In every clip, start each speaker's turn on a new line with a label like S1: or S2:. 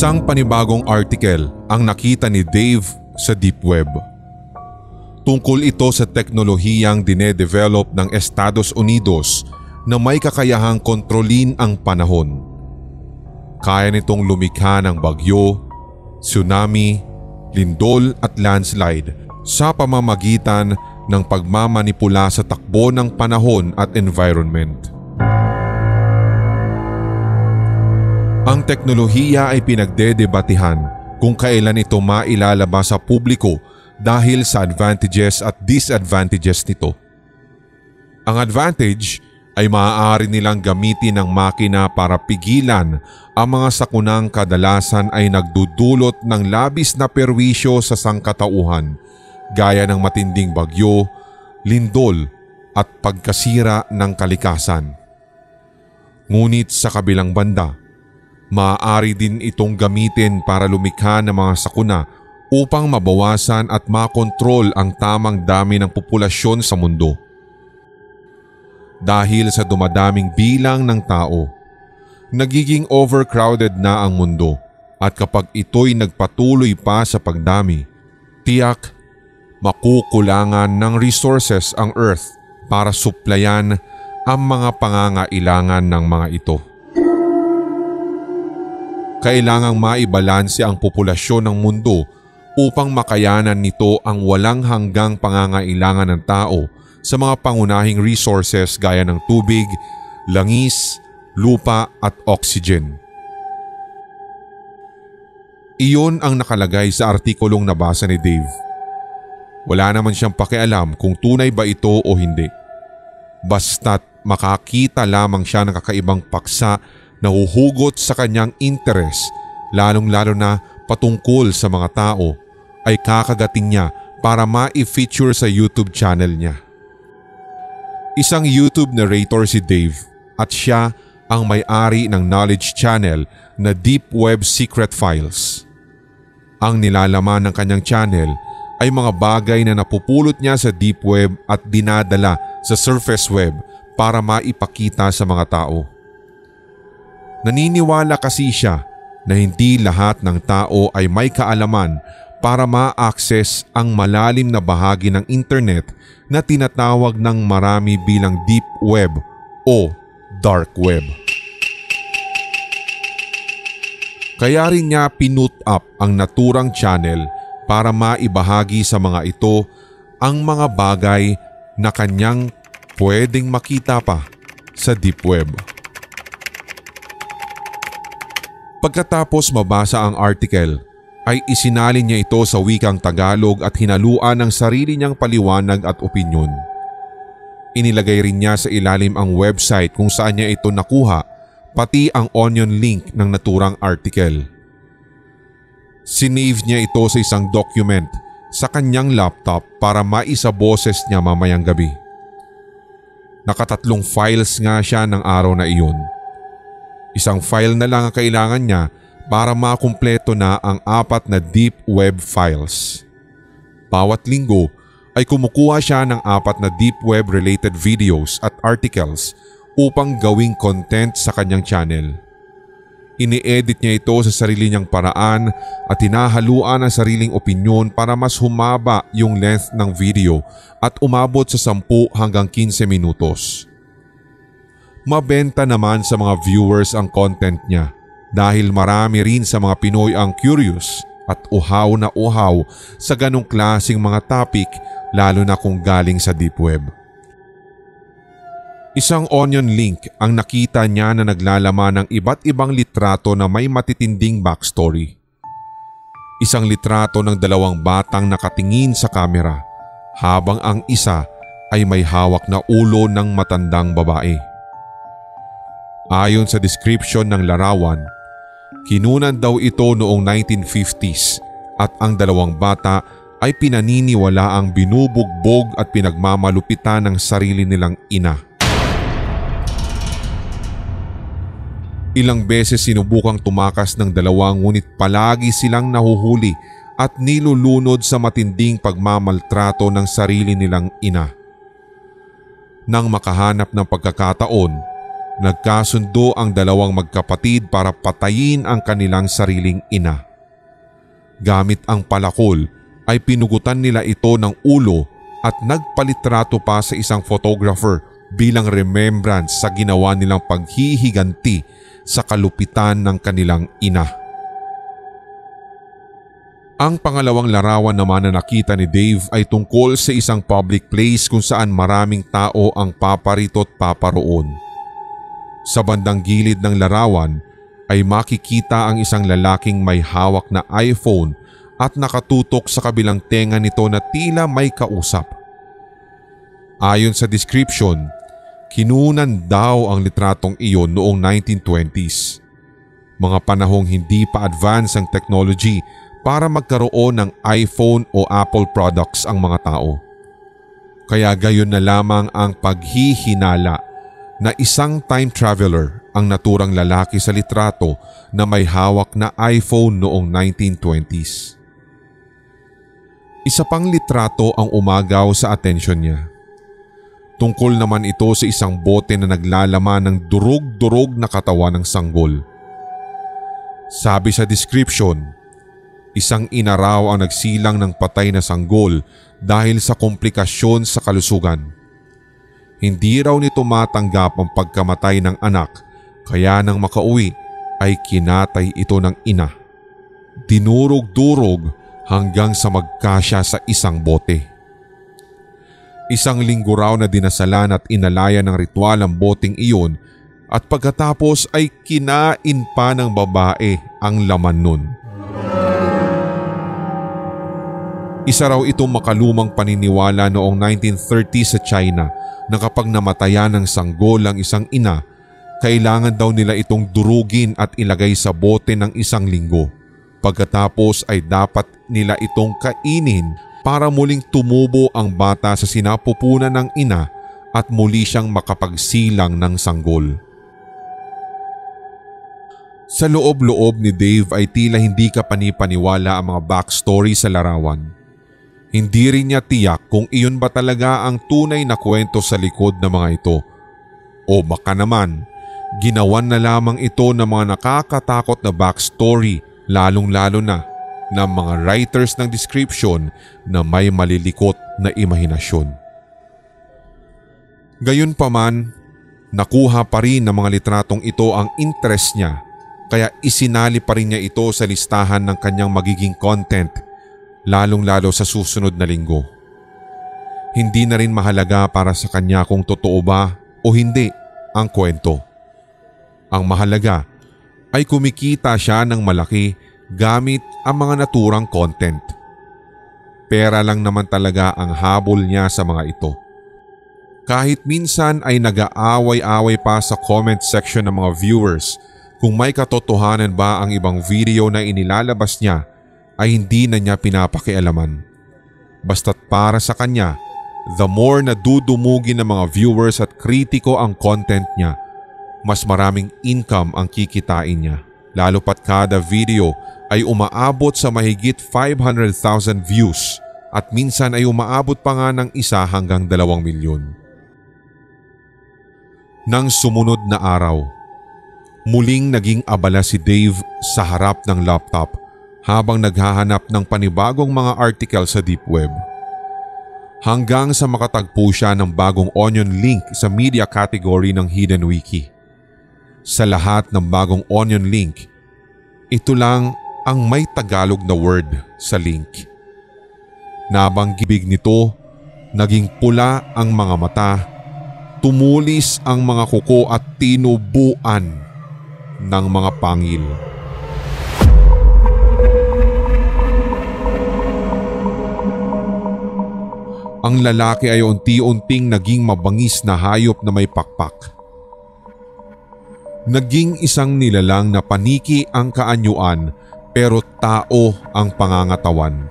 S1: Isang panibagong article ang nakita ni Dave sa Deep Web. Tungkol ito sa teknolohiyang dinedevelop ng Estados Unidos na may kakayahang kontrolin ang panahon. Kaya nitong lumikha ng bagyo, tsunami, lindol at landslide sa pamamagitan ng pagmamanipula sa takbo ng panahon at environment. Ang teknolohiya ay pinagdedebatehan kung kailan ito mailalabas sa publiko dahil sa advantages at disadvantages nito. Ang advantage ay maaari nilang gamitin ng makina para pigilan ang mga sakunang kadalasan ay nagdudulot ng labis na perwisyo sa sangkatauhan gaya ng matinding bagyo, lindol at pagkasira ng kalikasan. Ngunit sa kabilang banda, maaari din itong gamitin para lumikha ng mga sakuna upang mabawasan at makontrol ang tamang dami ng populasyon sa mundo. Dahil sa dumadaming bilang ng tao, nagiging overcrowded na ang mundo at kapag ito'y nagpatuloy pa sa pagdami, tiyak makukulangan ng resources ang Earth para suplayan ang mga pangangailangan ng mga ito. Kailangang maibalanse ang populasyon ng mundo upang makayanan nito ang walang hanggang pangangailangan ng tao sa mga pangunahing resources gaya ng tubig, langis, lupa at oxygen. Iyon ang nakalagay sa artikulong nabasa ni Dave. Wala naman siyang pakialam kung tunay ba ito o hindi. Basta't makakita lamang siya ng kakaibang paksa na huhugot sa kanyang interes, lalong-lalo na patungkol sa mga tao, ay kakagatin niya para ma-feature sa YouTube channel niya. Isang YouTube narrator si Dave at siya ang may-ari ng knowledge channel na Deep Web Secret Files. Ang nilalaman ng kanyang channel ay mga bagay na napupulot niya sa Deep Web at dinadala sa Surface Web para maipakita sa mga tao. Naniniwala kasi siya na hindi lahat ng tao ay may kaalaman para ma-access ang malalim na bahagi ng internet na tinatawag ng marami bilang Deep Web o Dark Web. Kaya rin niya pinut up ang naturang channel para maibahagi sa mga ito ang mga bagay na kanyang pwedeng makita pa sa Deep Web. Pagkatapos mabasa ang article, ay isinalin niya ito sa wikang Tagalog at hinaluan ng sarili niyang paliwanag at opinyon. Inilagay rin niya sa ilalim ang website kung saan niya ito nakuha, pati ang onion link ng naturang article. Sinave niya ito sa isang document sa kanyang laptop para maisaboses niya mamayang gabi. Nakatatlong files nga siya ng araw na iyon. Isang file na lang ang kailangan niya para makumpleto na ang 4 na Deep Web files. Bawat linggo ay kumukuha siya ng 4 na Deep Web related videos at articles upang gawing content sa kanyang channel. Ini-edit niya ito sa sarili niyang paraan at hinahaluan ang sariling opinyon para mas humaba yung length ng video at umabot sa 10 hanggang 15 minutos. Mabenta naman sa mga viewers ang content niya dahil marami rin sa mga Pinoy ang curious at uhaw na uhaw sa ganong klaseng mga topic lalo na kung galing sa Deep Web. Isang onion link ang nakita niya na naglalaman ng iba't ibang litrato na may matitinding backstory. Isang litrato ng 2 batang nakatingin sa kamera habang ang isa ay may hawak na ulo ng matandang babae. Ayon sa description ng larawan, kinunan daw ito noong 1950s at ang 2 bata ay pinaniniwala ang binubugbog at pinagmamalupitan ng sarili nilang ina. Ilang beses sinubukang tumakas ng 2 ngunit palagi silang nahuhuli at nilulunod sa matinding pagmamaltrato ng sarili nilang ina. Nang makahanap ng pagkakataon, Nagkasundo ang dalawang magkapatid para patayin ang kanilang sariling ina. Gamit ang palakol ay pinugutan nila ito ng ulo at nagpalitrato pa sa isang photographer bilang remembrance sa ginawa nilang paghihiganti sa kalupitan ng kanilang ina. Ang pangalawang larawan naman na nakita ni Dave ay tungkol sa isang public place kung saan maraming tao ang paparito at paparoon. Sa bandang gilid ng larawan ay makikita ang isang lalaking may hawak na iPhone at nakatutok sa kabilang tenga nito na tila may kausap. Ayon sa description, kinunan daw ang litratong iyon noong 1920s. Mga panahong hindi pa advance ang technology para magkaroon ng iPhone o Apple products ang mga tao. Kaya gayon na lamang ang paghihinala na isang time traveler ang naturang lalaki sa litrato na may hawak na iPhone noong 1920s. Isa pang litrato ang umagaw sa atensyon niya. Tungkol naman ito sa isang bote na naglalaman ng durog-durog na katawan ng sanggol. Sabi sa description, isang ina raw ang nagsilang ng patay na sanggol dahil sa komplikasyon sa kalusugan. Hindi raw nito matanggap ang pagkamatay ng anak kaya nang makauwi ay kinatay ito ng ina. Dinurog-durog hanggang sa magkasya sa isang bote. Isang linggo raw na dinasalan at inalaya ng ritual ang boteng iyon at pagkatapos ay kinain pa ng babae ang laman nun. Isa raw itong makalumang paniniwala noong 1930 sa China na kapag namatayan ng sanggol ang isang ina, kailangan daw nila itong durugin at ilagay sa bote ng isang linggo. Pagkatapos ay dapat nila itong kainin para muling tumubo ang bata sa sinapupunan ng ina at muli siyang makapagsilang ng sanggol. Sa loob-loob ni Dave ay tila hindi ka panipaniwala ang mga backstory sa larawan. Hindi rin niya tiyak kung iyon ba talaga ang tunay na kwento sa likod ng mga ito. O baka naman, ginawan na lamang ito ng mga nakakatakot na backstory lalong-lalo na ng mga writers ng description na may malilikot na imahinasyon. Gayunpaman, nakuha pa rin ng mga litratong ito ang interest niya kaya isinali pa rin niya ito sa listahan ng kanyang magiging content lalong-lalo sa susunod na linggo. Hindi na rin mahalaga para sa kanya kung totoo ba o hindi ang kwento. Ang mahalaga ay kumikita siya ng malaki gamit ang mga naturang content. Pera lang naman talaga ang habol niya sa mga ito. Kahit minsan ay nag-aaway-away pa sa comment section ng mga viewers kung may katotohanan ba ang ibang video na inilalabas niya ay hindi na niya pinapakialaman. Basta't para sa kanya, the more na dudumugin ng mga viewers at kritiko ang content niya, mas maraming income ang kikitain niya. Lalo pat kada video ay umaabot sa mahigit 500,000 views at minsan ay umaabot pa nga ng 1 hanggang 2 milyon. Nang sumunod na araw, muling naging abala si Dave sa harap ng laptop habang naghahanap ng panibagong mga article sa deep web. Hanggang sa makatagpo siya ng bagong onion link sa media category ng Hidden Wiki. Sa lahat ng bagong onion link, ito lang ang may Tagalog na word sa link. Nabanggibig nito, naging pula ang mga mata, tumulis ang mga kuko at tinubuan ng mga pangil. Ang lalaki ay unti-unting naging mabangis na hayop na may pakpak. Naging isang nilalang na paniki ang kaanyuan pero tao ang pangangatawan.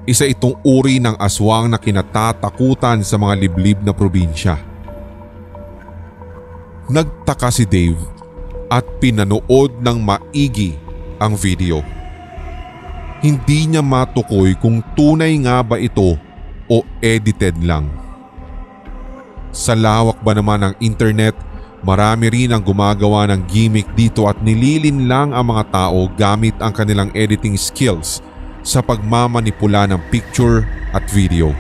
S1: Isa itong uri ng aswang na kinatatakutan sa mga liblib na probinsya. Nagtaka si Dave at pinanood ng maigi ang video. Hindi niya matukoy kung tunay nga ba ito o edited lang. Sa lawak ba naman ng internet, Marami rin ang gumagawa ng gimmick dito at nililin lang ang mga tao gamit ang kanilang editing skills sa pagmamanipula ng picture at video.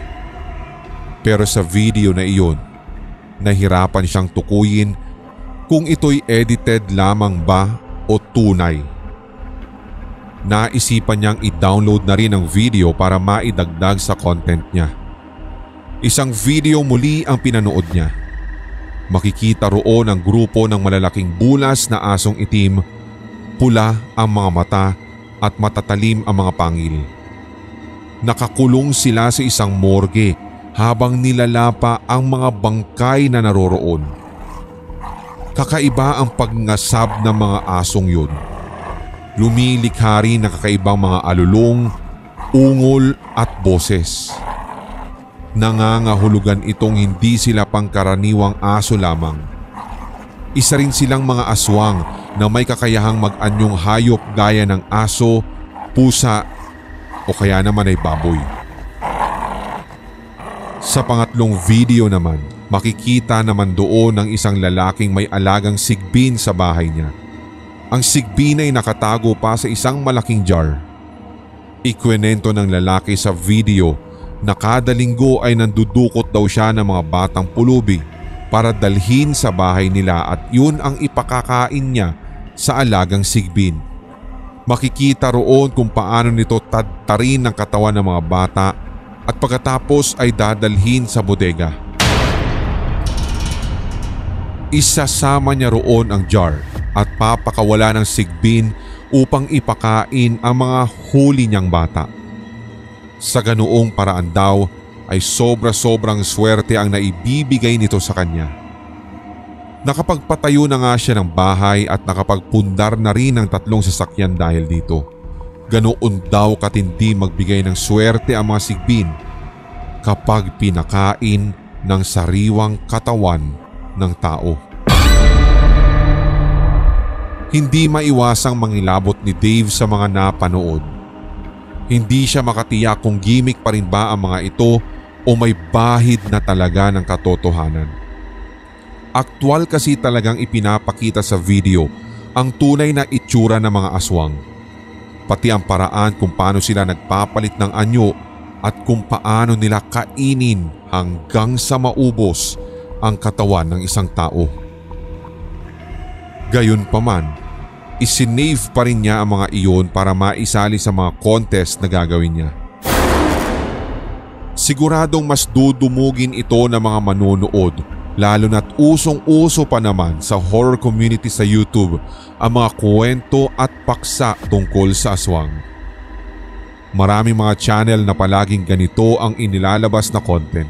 S1: Pero sa video na iyon, nahirapan siyang tukuyin kung ito'y edited lamang ba o tunay. Naisipan niyang i-download na rin ang video para maidagdag sa content niya. Isang video muli ang pinanood niya. Makikita roon ang grupo ng malalaking bulas na asong itim, pula ang mga mata at matatalim ang mga pangil. Nakakulong sila sa isang morgue habang nilalapa ang mga bangkay na naroroon. Kakaiba ang pagngasab ng mga asong yun. Lumilikha rin ng kakaibang mga alulong, ungol at boses. Nangangahulugan itong hindi sila pangkaraniwang aso lamang. Isa rin silang mga aswang na may kakayahang mag-anyong hayop gaya ng aso, pusa o kaya naman ay baboy. Sa pangatlong video naman, makikita naman doon ang isang lalaking may alagang sigbin sa bahay niya. Ang sigbin ay nakatago pa sa isang malaking jar. Ikwento ng lalaki sa video na kada linggo ay nandudukot daw siya ng mga batang pulubi para dalhin sa bahay nila at yun ang ipakakain niya sa alagang sigbin. Makikita roon kung paano nito tadtarin ang katawan ng mga bata at pagkatapos ay dadalhin sa bodega. Isasama niya roon ang jar at papakawala ng sigbin upang ipakain ang mga huli niyang bata. Sa ganoong paraan daw ay sobra-sobrang swerte ang naibibigay nito sa kanya. Nakapagpatayo na nga siya ng bahay at nakapagpundar na rin ng 3 sasakyan dahil dito. Ganoon daw katindi magbigay ng swerte ang mga sigbin kapag pinakain ng sariwang katawan ng tao. Hindi maiwasang mangilabot ni Dave sa mga napanood. Hindi siya makatiyak kung gimmick pa rin ba ang mga ito o may bahid na talaga ng katotohanan. Aktual kasi talagang ipinapakita sa video ang tunay na itsura ng mga aswang. Pati ang paraan kung paano sila nagpapalit ng anyo at kung paano nila kainin hanggang sa maubos ang katawan ng isang tao. Gayunpaman, isinave pa rin niya ang mga iyon para maisali sa mga contest na gagawin niya. Siguradong mas dudumugin ito ng mga manonood, lalo na't usong-uso pa naman sa horror community sa YouTube ang mga kwento at paksa tungkol sa aswang. Maraming mga channel na palaging ganito ang inilalabas na content.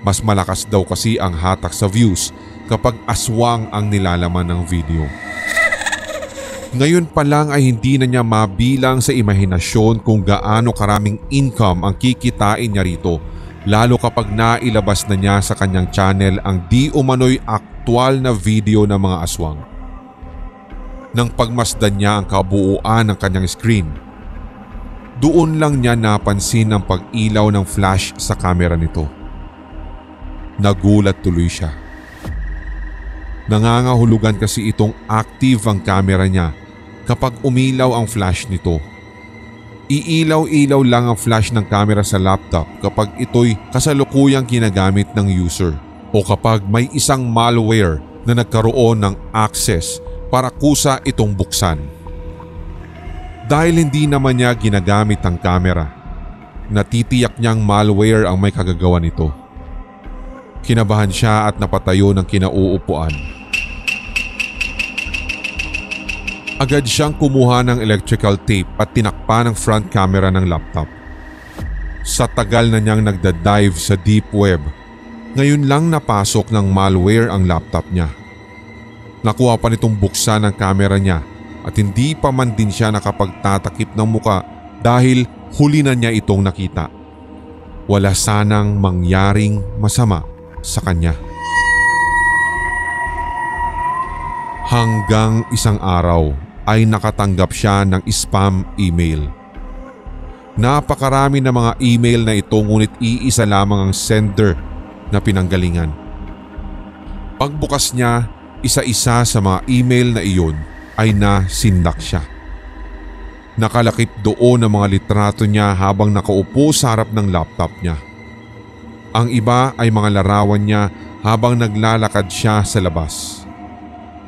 S1: Mas malakas daw kasi ang hatak sa views kapag aswang ang nilalaman ng video. Ngayon pa lang ay hindi na niya mabilang sa imahinasyon kung gaano karaming income ang kikitain niya rito, lalo kapag nailabas na niya sa kanyang channel ang di umano'y aktwal na video ng mga aswang. Nang pagmasdan niya ang kabuuan ng kanyang screen, doon lang niya napansin ang pag-ilaw ng flash sa camera nito. Nagulat tuloy siya. Nangangahulugan kasi itong active ang camera niya kapag umilaw ang flash nito. Iilaw-ilaw lang ang flash ng camera sa laptop kapag ito'y kasalukuyang ginagamit ng user o kapag may isang malware na nagkaroon ng access para kusa itong buksan. Dahil hindi naman niya ginagamit ang camera, natitiyak niyang malware ang may kagagawa nito. Kinabahan siya at napatayo ng kinauupuan. Agad siyang kumuha ng electrical tape at tinakpan ang front camera ng laptop. Sa tagal na niyang nagda-dive sa deep web, ngayon lang napasok ng malware ang laptop niya. Nakuha pa nitong buksan ang camera niya at hindi pa man din siya nakapagtatakip ng muka dahil huli na niya itong nakita. Wala sanang mangyaring masama sa kanya. Hanggang isang araw ay nakatanggap siya ng spam email. Napakarami na mga email na ito ngunit iisa lamang ang sender na pinanggalingan. Pagbukas niya Isa-isa sa mga email na iyon ay nasindak siya. Nakalakip doon ang mga litrato niya habang nakaupo sa harap ng laptop niya. Ang iba ay mga larawan niya habang naglalakad siya sa labas.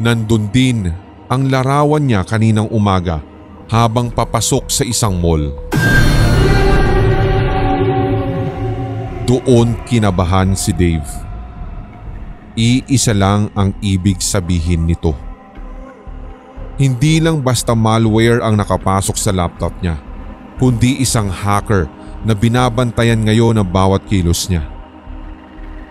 S1: Nandun din ang larawan niya kaninang umaga habang papasok sa isang mall. Doon kinabahan si Dave. Iisa lang ang ibig sabihin nito. Hindi lang basta malware ang nakapasok sa laptop niya, kundi isang hacker na binabantayan ngayon ang bawat kilos niya.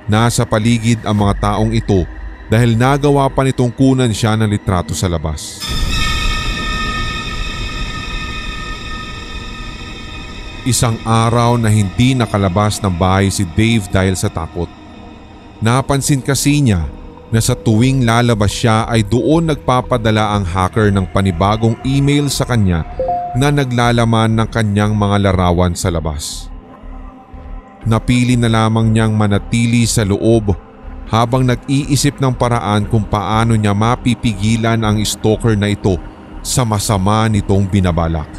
S1: Nasa paligid ang mga taong ito dahil nagawa pa nitong kunan siya ng litrato sa labas. Isang araw na hindi nakalabas ng bahay si Dave dahil sa takot. Napansin kasi niya na sa tuwing lalabas siya ay doon nagpapadala ang hacker ng panibagong email sa kanya na naglalaman ng kanyang mga larawan sa labas. Napili na lamang niyang manatili sa loob habang nag-iisip ng paraan kung paano niya mapipigilan ang stalker na ito sa masama nitong binabalak.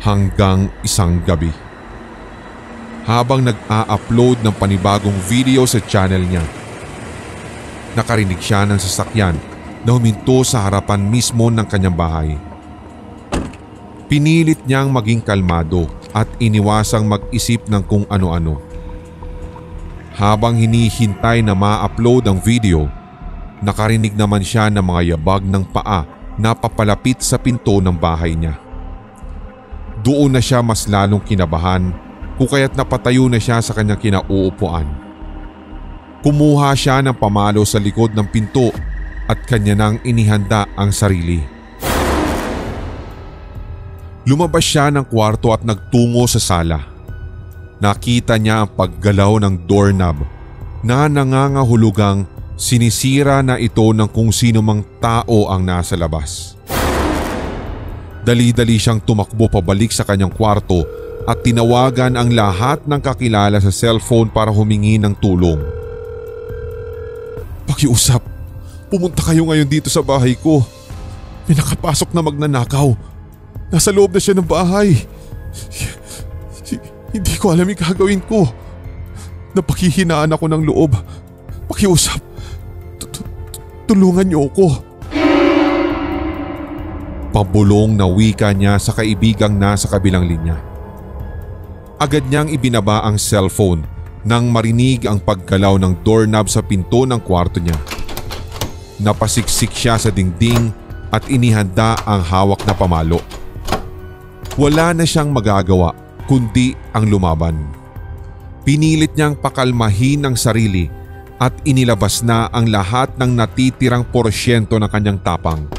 S1: Hanggang isang gabi. Habang nag-a-upload ng panibagong video sa channel niya, nakarinig siya ng sasakyan na huminto sa harapan mismo ng kanyang bahay. Pinilit niyang maging kalmado at iniwasang mag-isip ng kung ano-ano. Habang hinihintay na ma-upload ang video, nakarinig naman siya ng mga yabag ng paa na papalapit sa pinto ng bahay niya. Doon na siya mas lalong kinabahan kung kaya't napatayo na siya sa kanyang kinauupuan. Kumuha siya ng pamalo sa likod ng pinto at kanya nang inihanda ang sarili. Lumabas siya ng kwarto at nagtungo sa sala. Nakita niya ang paggalaw ng doorknob na nangangahulugang sinisira na ito ng kung sino mang tao ang nasa labas. Dali-dali siyang tumakbo pabalik sa kanyang kwarto at tinawagan ang lahat ng kakilala sa cellphone para humingi ng tulong. "Pakiusap, pumunta kayo ngayon dito sa bahay ko. May nakapasok na magnanakaw. Nasa loob na siya ng bahay. Hindi ko alam yung gagawin ko. Napaghihinaan ako ng loob. Pakiusap, tulungan niyo ako." Pabulong na wika niya sa kaibigang nasa kabilang linya. Agad niyang ibinaba ang cellphone nang marinig ang paggalaw ng doorknob sa pinto ng kwarto niya. Napasiksik siya sa dingding at inihanda ang hawak na pamalo. Wala na siyang magagawa kundi ang lumaban. Pinilit niyang pakalmahin ang sarili at inilabas na ang lahat ng natitirang porsyento ng kanyang tapang.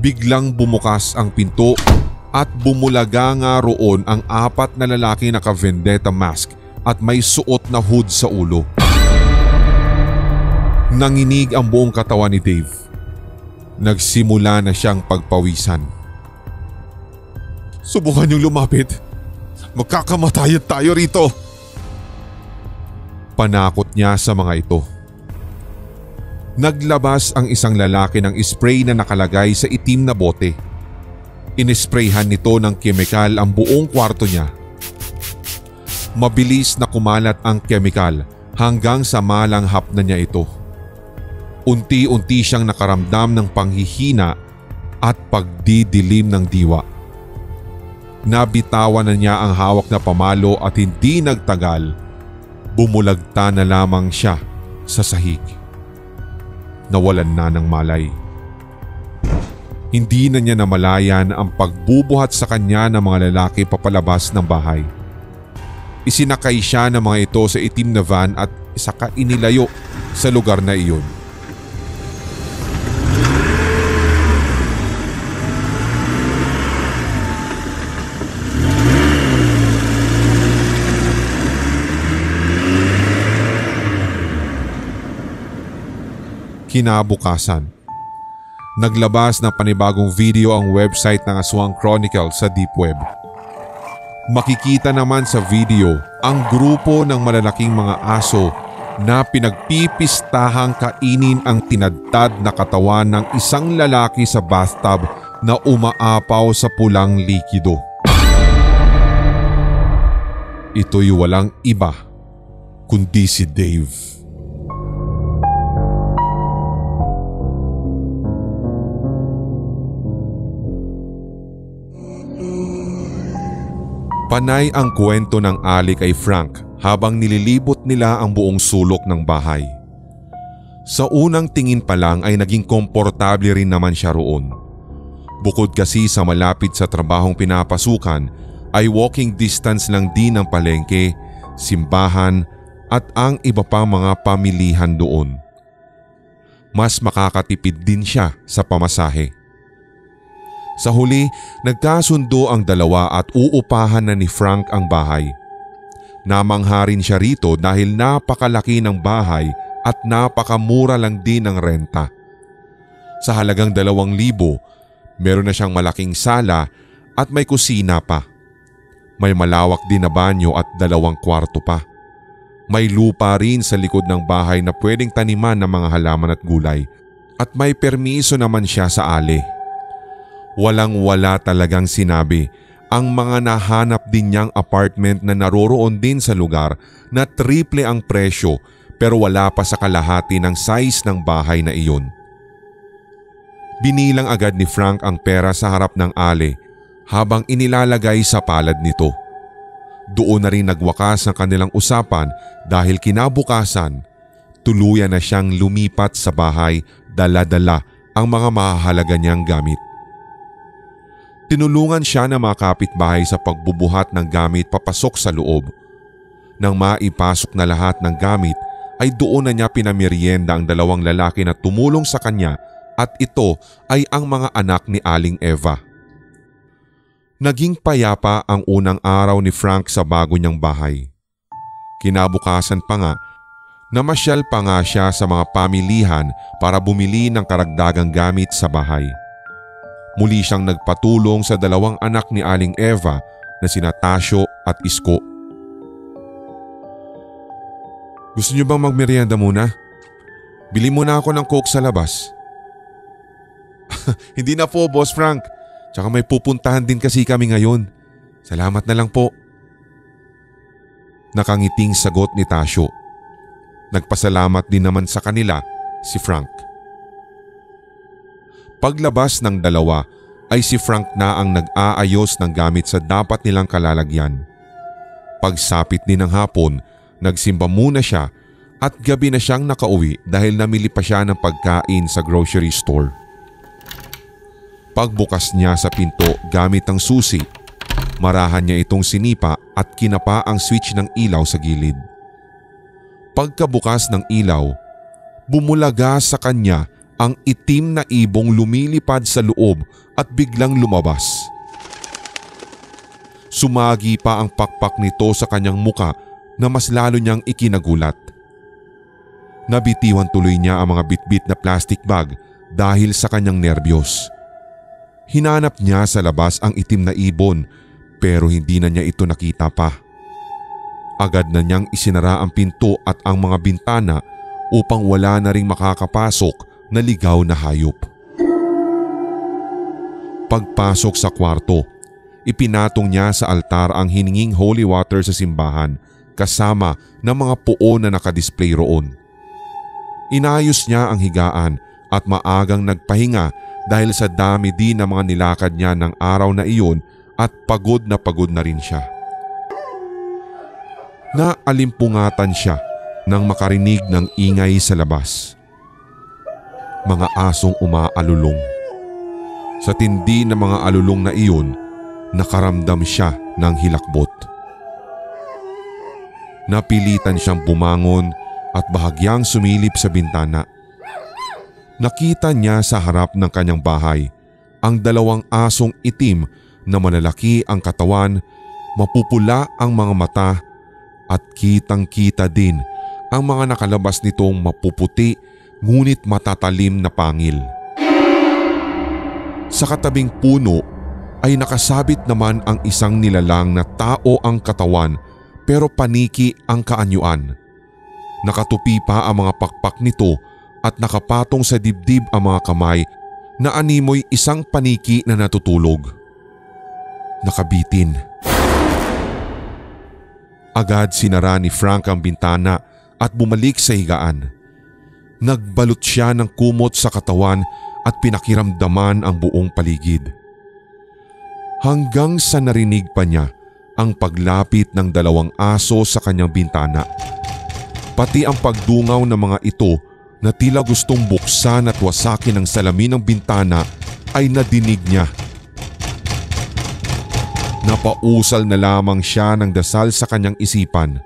S1: Biglang bumukas ang pinto at bumulaga nga roon ang 4 na lalaki na naka-vendetta mask at may suot na hood sa ulo. Nanginig ang buong katawan ni Dave. Nagsimula na siyang pagpawisan. "Subukan niyong lumapit. Magkakamatayan tayo rito." Panakot niya sa mga ito. Naglabas ang isang lalaki ng spray na nakalagay sa itim na bote. Inisprayhan nito ng kemikal ang buong kwarto niya. Mabilis na kumalat ang kemikal hanggang sa malanghap na niya ito. Unti-unti siyang nakaramdam ng panghihina at pagdidilim ng diwa. Nabitawan na niya ang hawak na pamalo at hindi nagtagal, bumulagta na lamang siya sa sahig. Nawalan na ng malay. Hindi na niya namalayan ang pagbubuhat sa kanya ng mga lalaki papalabas ng bahay. Isinakay siya ng mga ito sa itim na van at saka inilayo sa lugar na iyon. Kinabukasan, naglabas ng panibagong video ang website ng Aswang Chronicle sa Deep Web. Makikita naman sa video ang grupo ng malalaking mga aso na pinagpipistahang kainin ang tinadtad na katawan ng isang lalaki sa bathtub na umaapaw sa pulang likido. Ito'y walang iba kundi si Dave. Panay ang kwento ng Ali kay Frank habang nililibot nila ang buong sulok ng bahay. Sa unang tingin pa lang ay naging komportable rin naman siya roon. Bukod kasi sa malapit sa trabahong pinapasukan ay walking distance lang din ang palengke, simbahan at ang iba pang mga pamilihan doon. Mas makakatipid din siya sa pamasahe. Sa huli, nagkasundo ang dalawa at uupahan na ni Frank ang bahay. Namangha rin siya rito dahil napakalaki ng bahay at napakamura lang din ang renta. Sa halagang 2,000, meron na siyang malaking sala at may kusina pa. May malawak din na banyo at 2 kwarto pa. May lupa rin sa likod ng bahay na pwedeng taniman ng mga halaman at gulay at may permiso naman siya sa ali. Walang-wala talagang sinabi ang mga nahanap din niyang apartment na naroroon din sa lugar na triple ang presyo pero wala pa sa kalahati ng size ng bahay na iyon. Binilang agad ni Frank ang pera sa harap ng ali habang inilalagay sa palad nito. Doon na rin nagwakas ang kanilang usapan dahil kinabukasan, tuluyan na siyang lumipat sa bahay, dala-dala ang mga mahalaga niyang gamit. Tinulungan siya ng mga kapitbahay sa pagbubuhat ng gamit papasok sa loob. Nang maipasok na lahat ng gamit ay doon na niya pinamerienda ang 2 lalaki na tumulong sa kanya at ito ay ang mga anak ni Aling Eva. Naging payapa ang unang araw ni Frank sa bago niyang bahay. Kinabukasan pa nga, namasyal pa nga siya sa mga pamilihan para bumili ng karagdagang gamit sa bahay. Muli siyang nagpatulong sa 2 anak ni Aling Eva na sina Tasyo at Isko. Gusto niyo bang magmerienda muna? Bili muna ako ng Coke sa labas. Hindi na po, Boss Frank. Tsaka may pupuntahan din kasi kami ngayon. Salamat na lang po. Nakangiting sagot ni Tasyo. Nagpasalamat din naman sa kanila si Frank. Paglabas ng dalawa ay si Frank na ang nag-aayos ng gamit sa dapat nilang kalalagyan. Pagsapit din ng hapon, nagsimba muna siya at gabi na siyang nakauwi dahil namili pa siya ng pagkain sa grocery store. Pagbukas niya sa pinto gamit ang susi, marahan niya itong sinipa at kinapa ang switch ng ilaw sa gilid. Pagkabukas ng ilaw, bumulaga sa kanya ang itim na ibong lumilipad sa loob at biglang lumabas. Sumagi pa ang pakpak nito sa kanyang muka na mas lalo niyang ikinagulat. Nabitiwan tuloy niya ang mga bitbit na plastic bag dahil sa kanyang nerbiyos. Hinanap niya sa labas ang itim na ibon pero hindi na niya ito nakita pa. Agad na niyang isinara ang pinto at ang mga bintana upang wala na ring makakapasok na ligaw na hayop. Pagpasok sa kwarto, ipinatong niya sa altar ang hininging holy water sa simbahan kasama ng mga puo na nakadisplay roon. Inayos niya ang higaan at maagang nagpahinga dahil sa dami din ng mga nilakad niya ng araw na iyon at pagod na rin siya. Naalimpungatan siya nang makarinig ng ingay sa labas. Mga asong umaalulong. Sa tindi ng mga alulong na iyon, nakaramdam siya ng hilakbot. Napilitan siyang bumangon at bahagyang sumilip sa bintana. Nakita niya sa harap ng kanyang bahay ang 2 asong itim na malalaki ang katawan, mapupula ang mga mata at kitang-kita din ang mga nakalabas nitong mapuputi ngunit matatalim na pangil. Sa katabing puno ay nakasabit naman ang isang nilalang na tao ang katawan pero paniki ang kaanyuan. Nakatupi pa ang mga pakpak nito at nakapatong sa dibdib ang mga kamay na animoy isang paniki na natutulog. Nakabitin. Agad sinara ni Frank ang bintana at bumalik sa higaan. Nagbalot siya ng kumot sa katawan at pinakiramdaman ang buong paligid. Hanggang sa narinig pa niya ang paglapit ng 2 aso sa kanyang bintana. Pati ang pagdungaw ng mga ito na tila gustong buksan at wasakin ang salamin ng bintana ay nadinig niya. Napausal na lamang siya ng dasal sa kanyang isipan.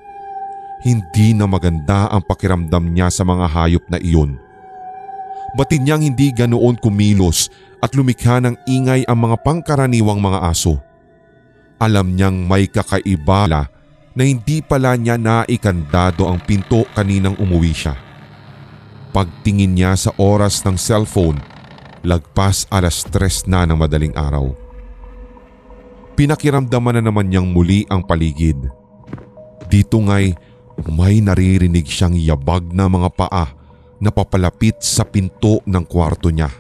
S1: Hindi na maganda ang pakiramdam niya sa mga hayop na iyon. Batid niyang hindi ganoon kumilos at lumikha ng ingay ang mga pangkaraniwang mga aso. Alam niyang may kakaiba na hindi pala niya naikandado ang pinto kaninang umuwi siya. Pagtingin niya sa oras ng cellphone, lagpas 3:00 na ng madaling araw. Pinakiramdaman na naman niyang muli ang paligid. Dito nga'y may naririnig siyang yabag na mga paa na papalapit sa pinto ng kwarto niya.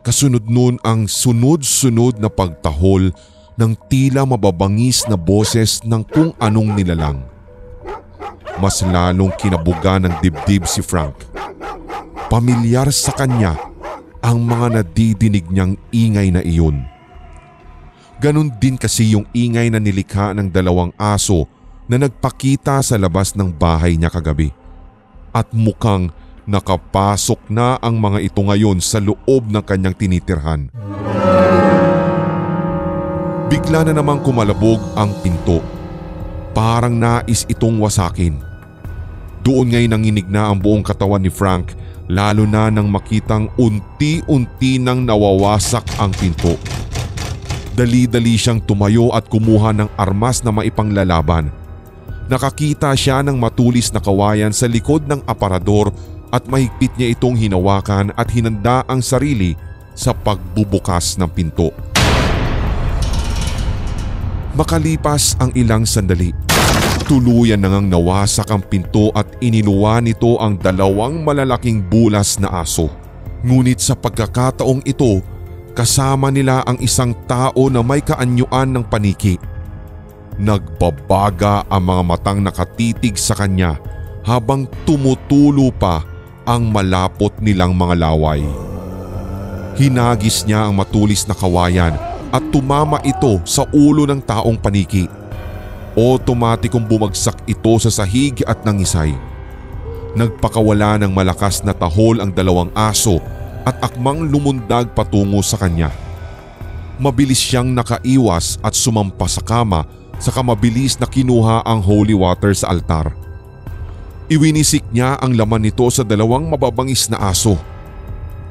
S1: Kasunod nun ang sunod-sunod na pagtahol ng tila mababangis na boses ng kung anong nilalang. Mas lalong kinabuga ng dibdib si Frank. Pamilyar sa kanya ang mga nadidinig niyang ingay na iyon. Ganon din kasi yung ingay na nilikha ng 2 aso na nagpakita sa labas ng bahay niya kagabi. At mukhang nakapasok na ang mga ito ngayon sa loob ng kanyang tinitirhan. Bigla na namang kumalabog ang pinto. Parang nais itong wasakin. Doon nga'y nanginig na ang buong katawan ni Frank, lalo na nang makitang unti-unti nang nawawasak ang pinto. Dali-dali siyang tumayo at kumuha ng armas na maipanglalaban. Nakakita siya ng matulis na kawayan sa likod ng aparador at mahigpit niya itong hinawakan at hinanda ang sarili sa pagbubukas ng pinto. Makalipas ang ilang sandali, tuluyan na ngang nawasak ang pinto at iniluwa nito ang 2 malalaking bulas na aso. Ngunit sa pagkakataong ito, kasama nila ang isang tao na may kaanyuan ng paniki. Nagbabaga ang mga matang nakatitig sa kanya habang tumutulo pa ang malapot nilang mga laway. Hinagis niya ang matulis na kawayan at tumama ito sa ulo ng taong paniki. Otomatikong bumagsak ito sa sahig at nangisay. Nagpakawala ng malakas na tahol ang 2 aso at akmang lumundag patungo sa kanya. Mabilis siyang nakaiwas at sumampa sa kama saka mabilis na kinuha ang holy water sa altar. Iwinisik niya ang laman nito sa 2 mababangis na aso.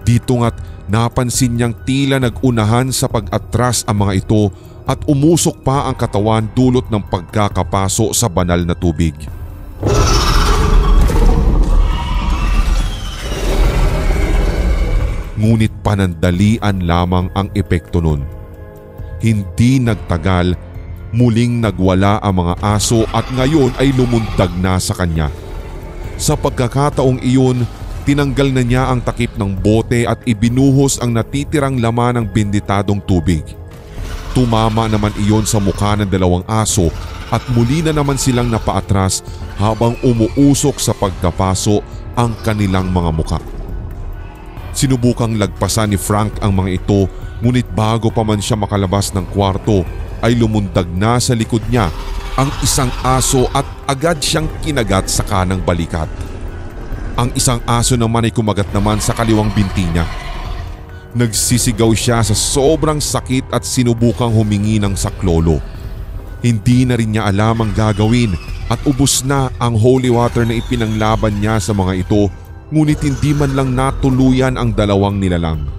S1: Dito nga't napansin niyang tila nagunahan sa pag-atras ang mga ito at umusok pa ang katawan dulot ng pagkakapaso sa banal na tubig. Ngunit panandalian lamang ang epekto nun. Hindi nagtagal, muling nagwala ang mga aso at ngayon ay lumundag na sa kanya. Sa pagkakataong iyon, tinanggal na niya ang takip ng bote at ibinuhos ang natitirang laman ng benditadong tubig. Tumama naman iyon sa mukha ng 2 aso at muli na naman silang napaatras habang umuusok sa pagkapaso ang kanilang mga mukha. Sinubukang lagpasan ni Frank ang mga ito, ngunit bago pa man siya makalabas ng kwarto ay lumundag na sa likod niya ang isang aso at agad siyang kinagat sa kanang balikat. Ang isang aso naman ay kumagat naman sa kaliwang binti niya. Nagsisigaw siya sa sobrang sakit at sinubukang humingi ng saklolo. Hindi na rin niya alam ang gagawin at ubos na ang holy water na ipinanglaban niya sa mga ito, ngunit hindi man lang natuluyan ang 2 nilalang.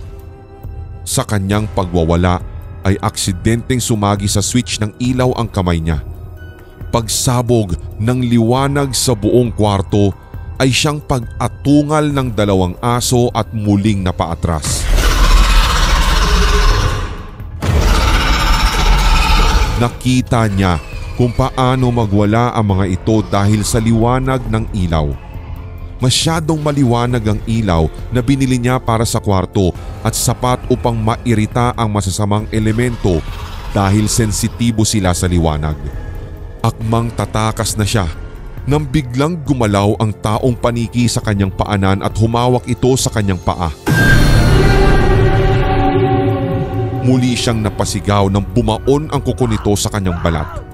S1: Sa kanyang pagwawala ay aksidenteng sumagi sa switch ng ilaw ang kamay niya. Pagsabog ng liwanag sa buong kwarto ay siyang pag-atungal ng 2 aso at muling napaatras. Nakita niya kung paano magwala ang mga ito dahil sa liwanag ng ilaw. Masyadong maliwanag ang ilaw na binili niya para sa kwarto at sapat upang mairita ang masasamang elemento dahil sensitibo sila sa liwanag. Akmang tatakas na siya nang biglang gumalaw ang taong paniki sa kanyang paanan at humawak ito sa kanyang paa. Muli siyang napasigaw nang bumaon ang kuko nito sa kanyang balat.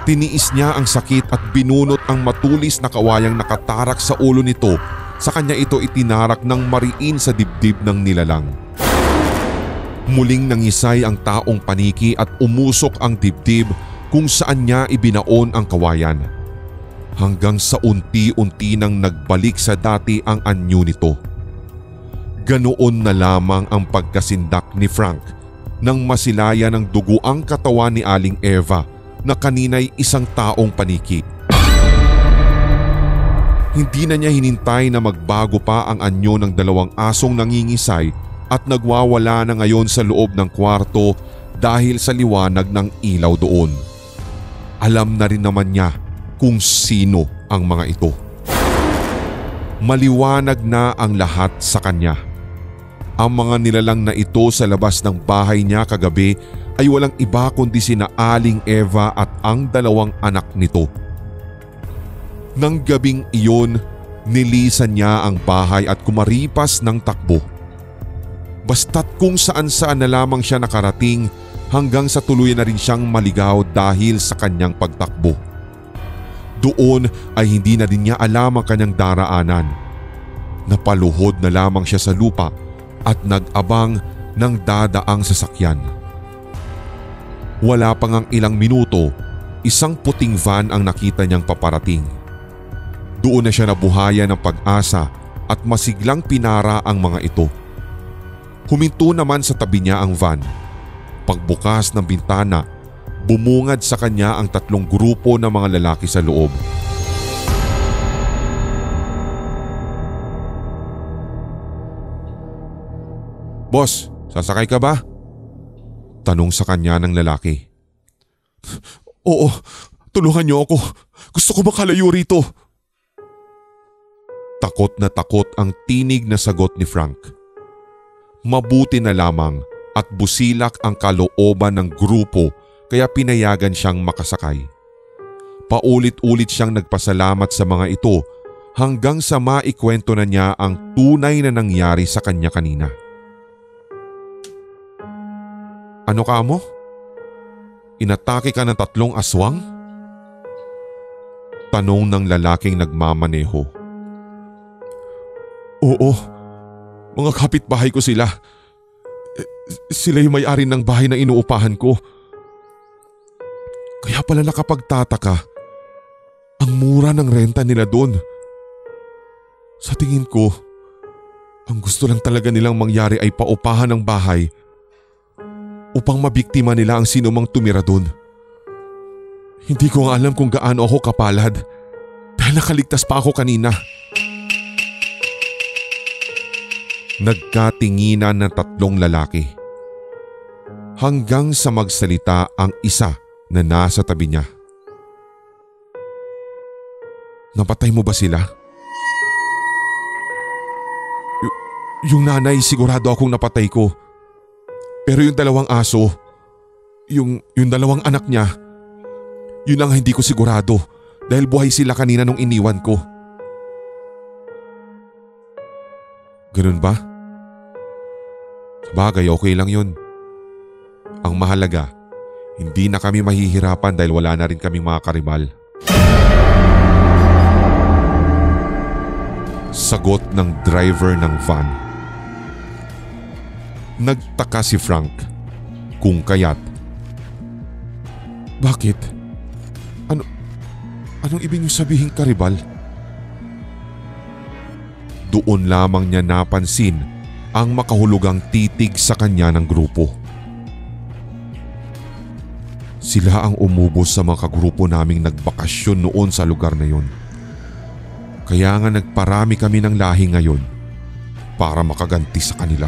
S1: Tiniis niya ang sakit at binunot ang matulis na kawayang nakatarak sa ulo nito. Sa kanya ito itinarak ng mariin sa dibdib ng nilalang. Muling nangisay ang taong paniki at umusok ang dibdib kung saan niya ibinaon ang kawayan. Hanggang sa unti-unti nang nagbalik sa dati ang anyo nito. Ganoon na lamang ang pagkasindak ni Frank nang masilaya ng dugo ang katawan ni Aling Eva na kanina'y isang taong paniki. Hindi na niya hinintay na magbago pa ang anyo ng dalawang asong nangingisay at nagwawala na ngayon sa loob ng kwarto dahil sa liwanag ng ilaw doon. Alam na rin naman niya kung sino ang mga ito. Maliwanag na ang lahat sa kanya. Ang mga nilalang na ito sa labas ng bahay niya kagabi ay walang iba kundi sina Aling Eva at ang dalawang anak nito. Nang gabing iyon, nilisan niya ang bahay at kumaripas ng takbo. Basta't kung saan-saan na lamang siya nakarating hanggang sa tuluyan na rin siyang maligaw dahil sa kanyang pagtakbo. Doon ay hindi na din niya alam ang kanyang daraanan. Napaluhod na lamang siya sa lupa at nag-abang ng dadaang sasakyan. Wala pang ang ilang minuto, isang puting van ang nakita niyang paparating. Doon na siya nabuhayan ng pag-asa at masiglang pinara ang mga ito. Huminto naman sa tabi niya ang van. Pagbukas ng bintana, bumungad sa kanya ang tatlong grupo ng mga lalaki sa loob. "Boss, sasakay ka ba?" Tanong sa kanya ng lalaki. "Oo, tulungan niyo ako. Gusto ko makalayo rito." Takot na takot ang tinig na sagot ni Frank. Mabuti na lamang at busilak ang kalooban ng grupo kaya pinayagan siyang makasakay. Paulit-ulit siyang nagpasalamat sa mga ito hanggang sa maikwento na niya ang tunay na nangyari sa kanya kanina. "Ano ka mo? Inatake ka ng 3 aswang?" Tanong ng lalaking nagmamaneho. "Oo, mga kapitbahay ko sila. Sila yung may-ari ng bahay na inuupahan ko. Kaya pala nakapagtataka, ang mura ng renta nila doon. Sa tingin ko, ang gusto lang talaga nilang mangyari ay paupahan ng bahay upang mabiktima nila ang sinumang tumira doon. Hindi ko nga alam kung gaano ako kapalad dahil nakaligtas pa ako kanina." Nagkatinginan ng 3 lalaki. Hanggang sa magsalita ang isa na nasa tabi niya. "Napatay mo ba sila?" Yung nanay sigurado akong napatay ko. Pero yung 2 aso, yung 2 anak niya, yun lang hindi ko sigurado dahil buhay sila kanina nung iniwan ko." "Ganun ba? Sabagay, okay lang yun. Ang mahalaga, hindi na kami mahihirapan dahil wala na rin kaming mga karibal." Sagot ng driver ng van. Nagtaka si Frank kung kaya't, "Bakit? Anong ibig niyo sabihin karibal?" Doon lamang niya napansin ang makahulugang titig sa kanya ng grupo. Sila ang umubos sa mga kagrupo naming nagbakasyon noon sa lugar na yon. Kaya nga nagparami kami ng lahi ngayon para makaganti sa kanila.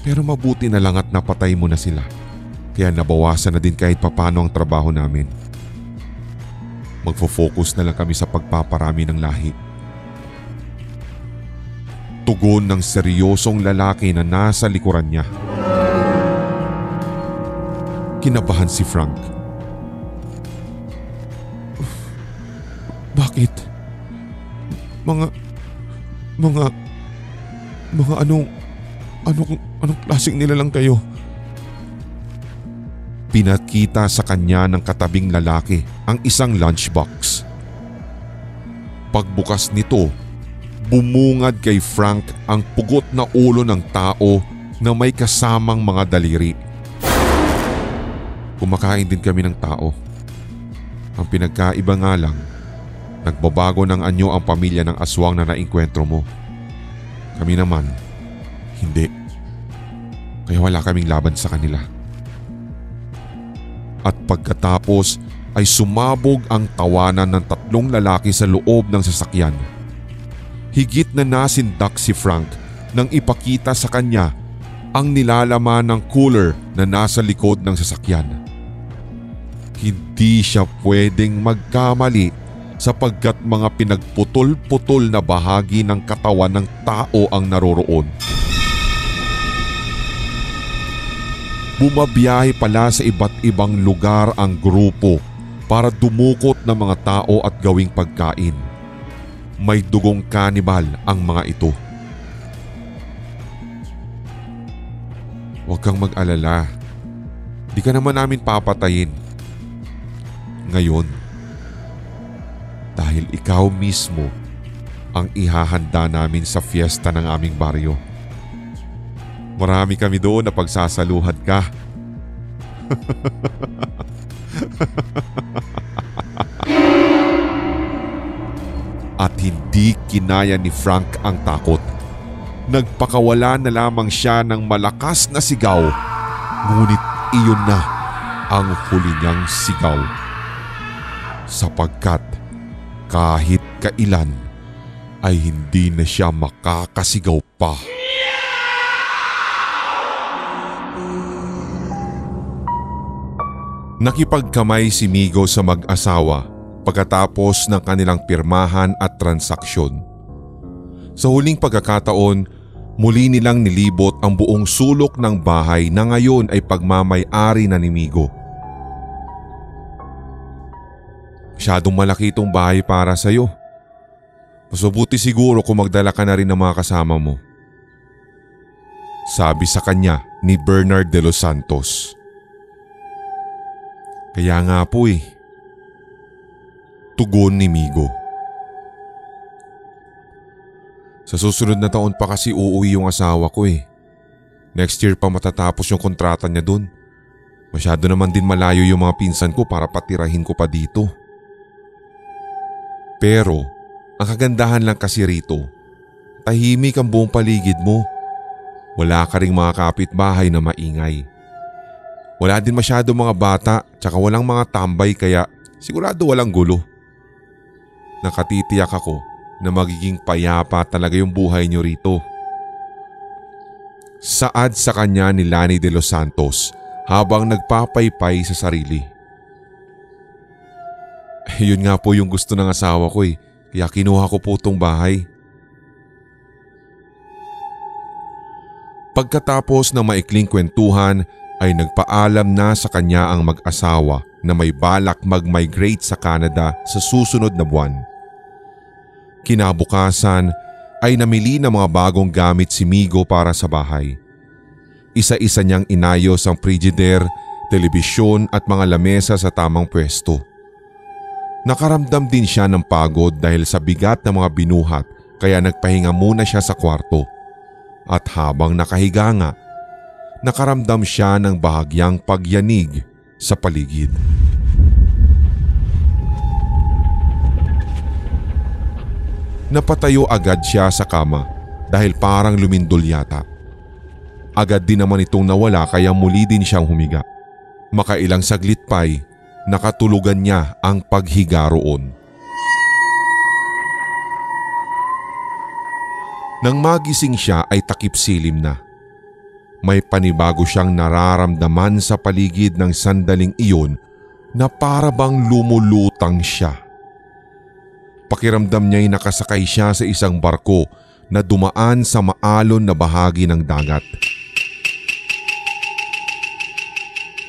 S1: Pero mabuti na lang at napatay mo na sila. Kaya nabawasan na din kahit papano ang trabaho namin. Magfo-focus na lang kami sa pagpaparami ng lahi. Tugon ng seryosong lalaki na nasa likuran niya. Kinabahan si Frank. Bakit? Mga anong klaseng nilalang kayo? Pinakita sa kanya ng katabing lalaki ang isang lunchbox. Pagbukas nito, bumungad kay Frank ang pugot na ulo ng tao na may kasamang mga daliri. Kumakain din kami ng tao. Ang pinagkaiba nga lang, nagbabago ng anyo ang pamilya ng aswang na naengkwentro mo. Kami naman, hindi. Kaya wala kaming laban sa kanila. At pagkatapos ay sumabog ang tawanan ng 3 lalaki sa loob ng sasakyan. Higit na nasindak si Frank nang ipakita sa kanya ang nilalaman ng cooler na nasa likod ng sasakyan. Hindi siya pwedeng magkamali sapagkat mga pinagputol-putol na bahagi ng katawan ng tao ang naroroon. Bumabiyahe pala sa iba't ibang lugar ang grupo para dumukot ng mga tao at gawing pagkain. May dugong kanibal ang mga ito. Huwag kang mag-alala. Di ka naman namin papatayin. Ngayon, dahil ikaw mismo ang ihahanda namin sa fiesta ng aming baryo. Marami kami doon na pagsasaluhan ka. At hindi kinaya ni Frank ang takot. Nagpakawala na lamang siya ng malakas na sigaw. Ngunit iyon na ang huli niyang sigaw. Sapagkat kahit kailan ay hindi na siya makakasigaw pa. Nakipagkamay si Migo sa mag-asawa pagkatapos ng kanilang pirmahan at transaksyon. Sa huling pagkakataon, muli nilang nilibot ang buong sulok ng bahay na ngayon ay pagmamay-ari na ni Migo. Masyadong malaki itong bahay para sa'yo. Mas mabuti siguro kung magdala ka na rin ng mga kasama mo. Sabi sa kanya ni Bernard de los Santos. Kaya nga po tugon ni Migo. Sa susunod na taon pa kasi uuwi yung asawa ko . Next year pa matatapos yung kontrata niya dun. Masyado naman din malayo yung mga pinsan ko para patirahin ko pa dito. Pero ang kagandahan lang kasi rito, tahimik ang buong paligid mo. Wala ka ring mga kapitbahay na maingay. Wala din masyado mga bata tsaka walang mga tambay kaya sigurado walang gulo. Nakatitiyak ako na magiging payapa talaga yung buhay niyo rito. Saad sa kanya ni Lani de los Santos habang nagpapaypay sa sarili. Yun nga po yung gusto ng asawa ko kaya kinuha ko po tong bahay. Pagkatapos ng maikling kwentuhan ay nagpaalam na sa kanya ang mag-asawa na may balak mag-migrate sa Canada sa susunod na buwan. Kinabukasan ay namili ng mga bagong gamit si Migo para sa bahay. Isa-isa niyang inayos ang frigidaire, telebisyon at mga lamesa sa tamang pwesto. Nakaramdam din siya ng pagod dahil sa bigat ng mga binuhat kaya nagpahinga muna siya sa kwarto. At habang nakahiga nga, nakaramdam siya ng bahagyang pagyanig sa paligid. Napatayo agad siya sa kama dahil parang lumindol yata. Agad din naman itong nawala kaya muli din siyang humiga. Makailang saglit pa'y nakatulugan niya ang paghiga roon. Nang magising siya ay takip silim na. may panibago siyang nararamdaman sa paligid ng sandaling iyon na para bang lumulutang siya. Pakiramdam niya'y nakasakay siya sa isang barko na dumaan sa maalon na bahagi ng dagat.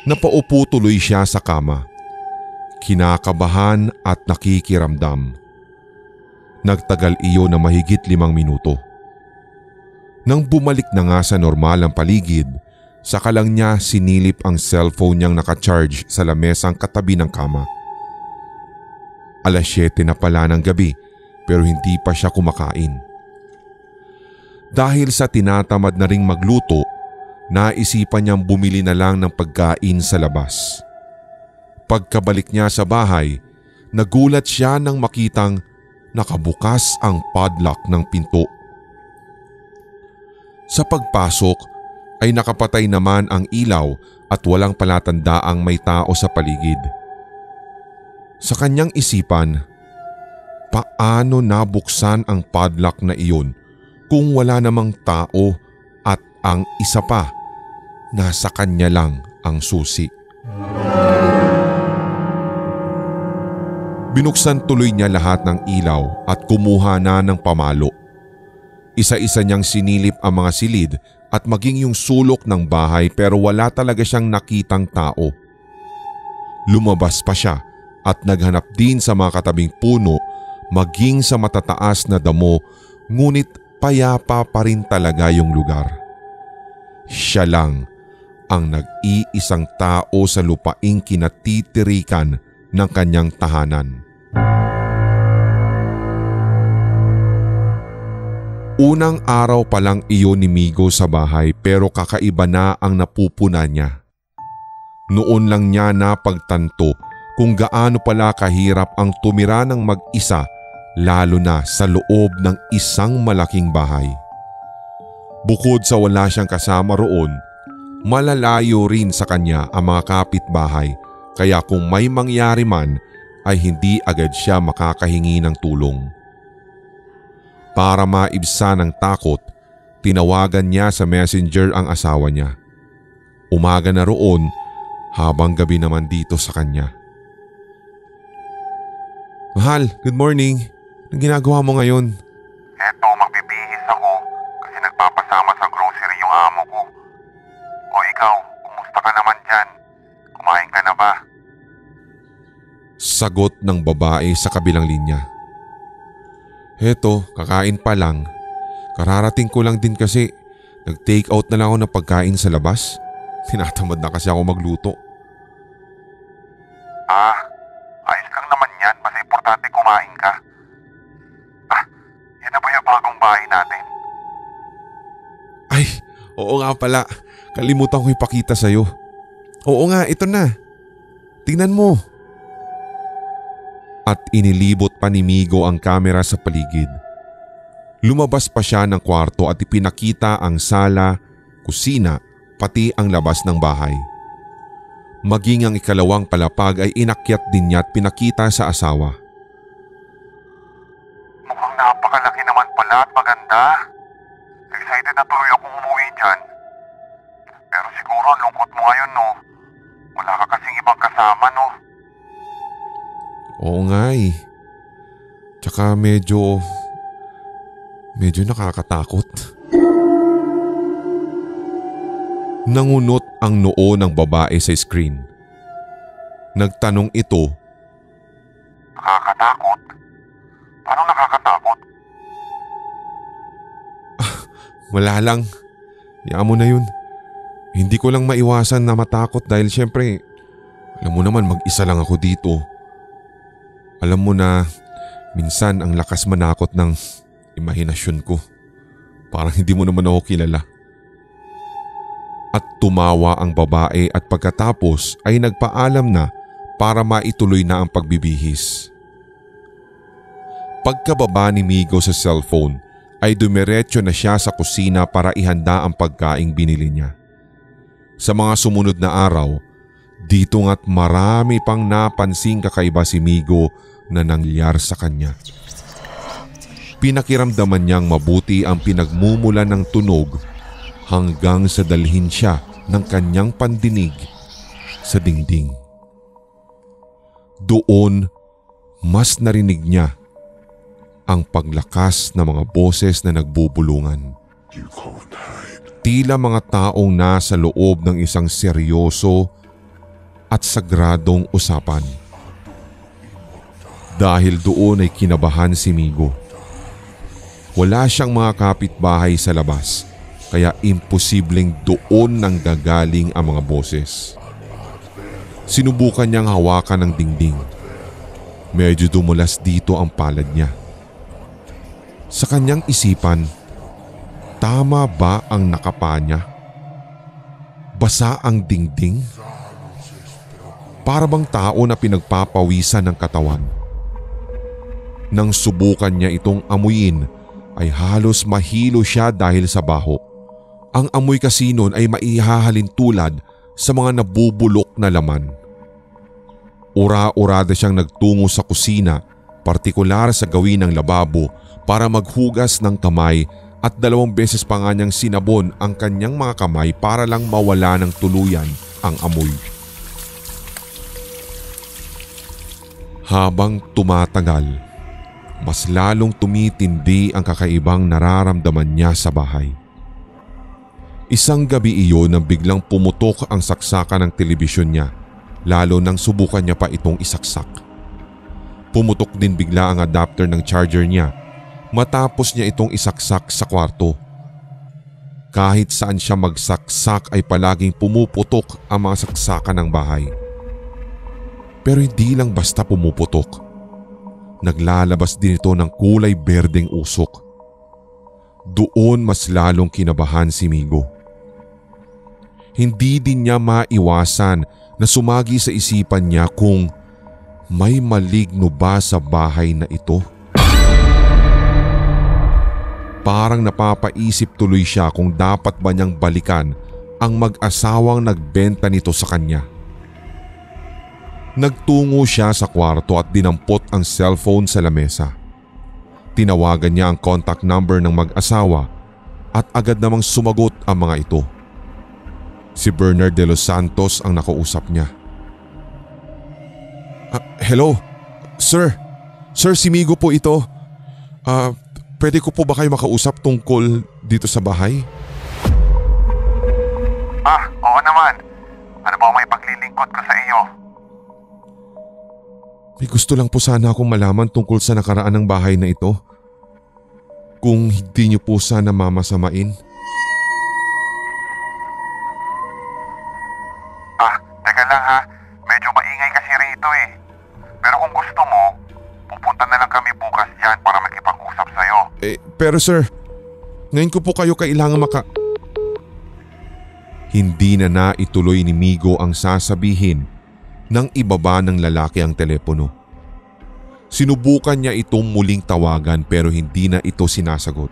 S1: Napaupo tuloy siya sa kama, kinakabahan at nakikiramdam. Nagtagal iyon na mahigit 5 minuto. Nang bumalik na nga sa normal ang paligid, saka lang niya sinilip ang cellphone niyang nakacharge sa lamesang katabi ng kama. 7:00 na pala ng gabi pero hindi pa siya kumakain. Dahil sa tinatamad na ring magluto, naisipan niyang bumili na lang ng pagkain sa labas. Pagkabalik niya sa bahay, nagulat siya nang makitang nakabukas ang padlock ng pinto. Sa pagpasok ay nakapatay naman ang ilaw at walang palatandaang may tao sa paligid. Sa kanyang isipan, paano nabuksan ang padlock na iyon kung wala namang tao at ang isa pa, nasa kanya lang ang susi. Binuksan tuloy niya lahat ng ilaw at kumuha na ng pamalo. Isa-isa niyang sinilip ang mga silid at maging yung sulok ng bahay pero wala talaga siyang nakitang tao. Lumabas pa siya at naghanap din sa mga katabing puno maging sa matataas na damo, ngunit payapa pa rin talaga yung lugar. Siya lang ang nag-iisang tao sa lupaing kinatitirikan ng kanyang tahanan. Unang araw pa lang iyon ni Migo sa bahay pero kakaiba na ang napupuna niya. Noon lang niya napagtanto kung gaano pala kahirap ang tumira ng mag-isa, lalo na sa loob ng isang malaking bahay. Bukod sa wala siyang kasama roon, malalayo rin sa kanya ang mga kapitbahay, kaya kung may mangyari man ay hindi agad siya makakahingi ng tulong. Para maibsan ang takot, tinawagan niya sa messenger ang asawa niya. Umaga na roon habang gabi naman dito sa kanya. Mahal, good morning. Anong ginagawa mo ngayon?
S2: Eto, magbibihis ako kasi nagpapasama sa grocery yung amo ko. O ikaw, kumusta ka naman dyan? Kumain ka na ba?
S1: Sagot ng babae sa kabilang linya. Eto, kakain pa lang. Kararating ko lang din kasi nag-take out na lang ako ng pagkain sa labas. Tinatamad na kasi ako magluto.
S2: Ayos lang naman yan. Mas importante kumain ka. Yan na ba yung bagong bahay natin?
S1: Ay, oo nga pala. Kalimutan ko ipakita sa'yo. Oo nga, ito na. Tingnan mo. At inilibot pa ni Migo ang kamera sa paligid. Lumabas pa siya ng kwarto at ipinakita ang sala, kusina, pati ang labas ng bahay. Maging ang ikalawang palapag ay inakyat din niya at pinakita sa asawa.
S2: Mukhang napakalaki naman pala at maganda. Excited na tuloy akong umuwi dyan. Pero siguro lungkot mo ngayon, no? Wala ka kasing ibang kasama, no?
S1: Oo nga eh. Tsaka medyo nakakatakot. Nangunot ang noo ng babae sa screen. Nagtanong ito.
S2: Nakakatakot? Paano nakakatakot?
S1: Wala lang. Hayaan mo na yun. Hindi ko lang maiwasan na matakot dahil syempre, alam mo naman mag-isa lang ako dito. Alam mo na minsan ang lakas manakot ng imahinasyon ko. Parang hindi mo naman ako kilala. At tumawa ang babae at pagkatapos ay nagpaalam na para maituloy na ang pagbibihis. Pagkababa ni Migo sa cellphone ay dumiretso na siya sa kusina para ihanda ang pagkaing binili niya. Sa mga sumunod na araw, dito nga't marami pang napansing kakaiba si Migo na nangyari sa kanya. Pinakiramdaman niyang mabuti ang pinagmumulan ng tunog hanggang sa dalhin siya ng kanyang pandinig sa dingding. Doon mas narinig niya ang paglakas ng mga boses na nagbubulungan. Tila mga taong nasa loob ng isang seryoso at sagradong usapan. Dahil doon ay kinabahan si Migo. Wala siyang mga kapitbahay sa labas, kaya imposibleng doon nanggagaling ang mga boses. Sinubukan niyang hawakan ng dingding. Medyo dumulas dito ang palad niya. Sa kanyang isipan, tama ba ang nakapa niya? Basa ang dingding? Para bang tao na pinagpapawisan ng katawan. Nang subukan niya itong amuyin, ay halos mahilo siya dahil sa baho. Ang amoy kasi nun ay maihahalin tulad sa mga nabubulok na laman. Ura-urada siyang nagtungo sa kusina, partikular sa gawin ng lababo para maghugas ng kamay at 2 beses pa nga niyang sinabon ang kanyang mga kamay para lang mawala ng tuluyan ang amoy. Habang tumatagal, mas lalong tumitindi ang kakaibang nararamdaman niya sa bahay. Isang gabi iyon nang biglang pumutok ang saksakan ng telebisyon niya, lalo nang subukan niya pa itong isaksak. Pumutok din bigla ang adapter ng charger niya matapos niya itong isaksak sa kwarto. Kahit saan siya magsaksak ay palaging pumuputok ang mga saksakan ng bahay. Pero hindi lang basta pumuputok. Naglalabas din ito ng kulay berdeng usok. Doon mas lalong kinabahan si Migo. Hindi din niya maiwasan na sumagi sa isipan niya kung may maligno ba sa bahay na ito. Parang napapaisip tuloy siya kung dapat ba niyang balikan ang mag-asawang nagbenta nito sa kanya. Nagtungo siya sa kwarto at dinampot ang cellphone sa lamesa. Tinawagan niya ang contact number ng mag-asawa at agad namang sumagot ang mga ito. Si Bernard de los Santos ang nakausap niya. Hello? Sir? Sir, si Migo po ito. Pwede ko po ba kayo makausap tungkol dito sa bahay?
S2: Oo naman. Ano ba may paglilingkod ko sa iyo?
S1: May gusto lang po sana akong malaman tungkol sa nakaraan ng bahay na ito. Kung hindi niyo po sana mamasamain.
S2: Teka lang ha. Medyo maingay kasi rito eh. Pero kung gusto mo, pupunta na lang kami bukas dyan para makipag-usap sa'yo.
S1: Pero sir, ngayon ko po kayo kailangan Hindi na naituloy ni Migo ang sasabihin nang ibaba ng lalaki ang telepono. Sinubukan niya itong muling tawagan pero hindi na ito sinasagot.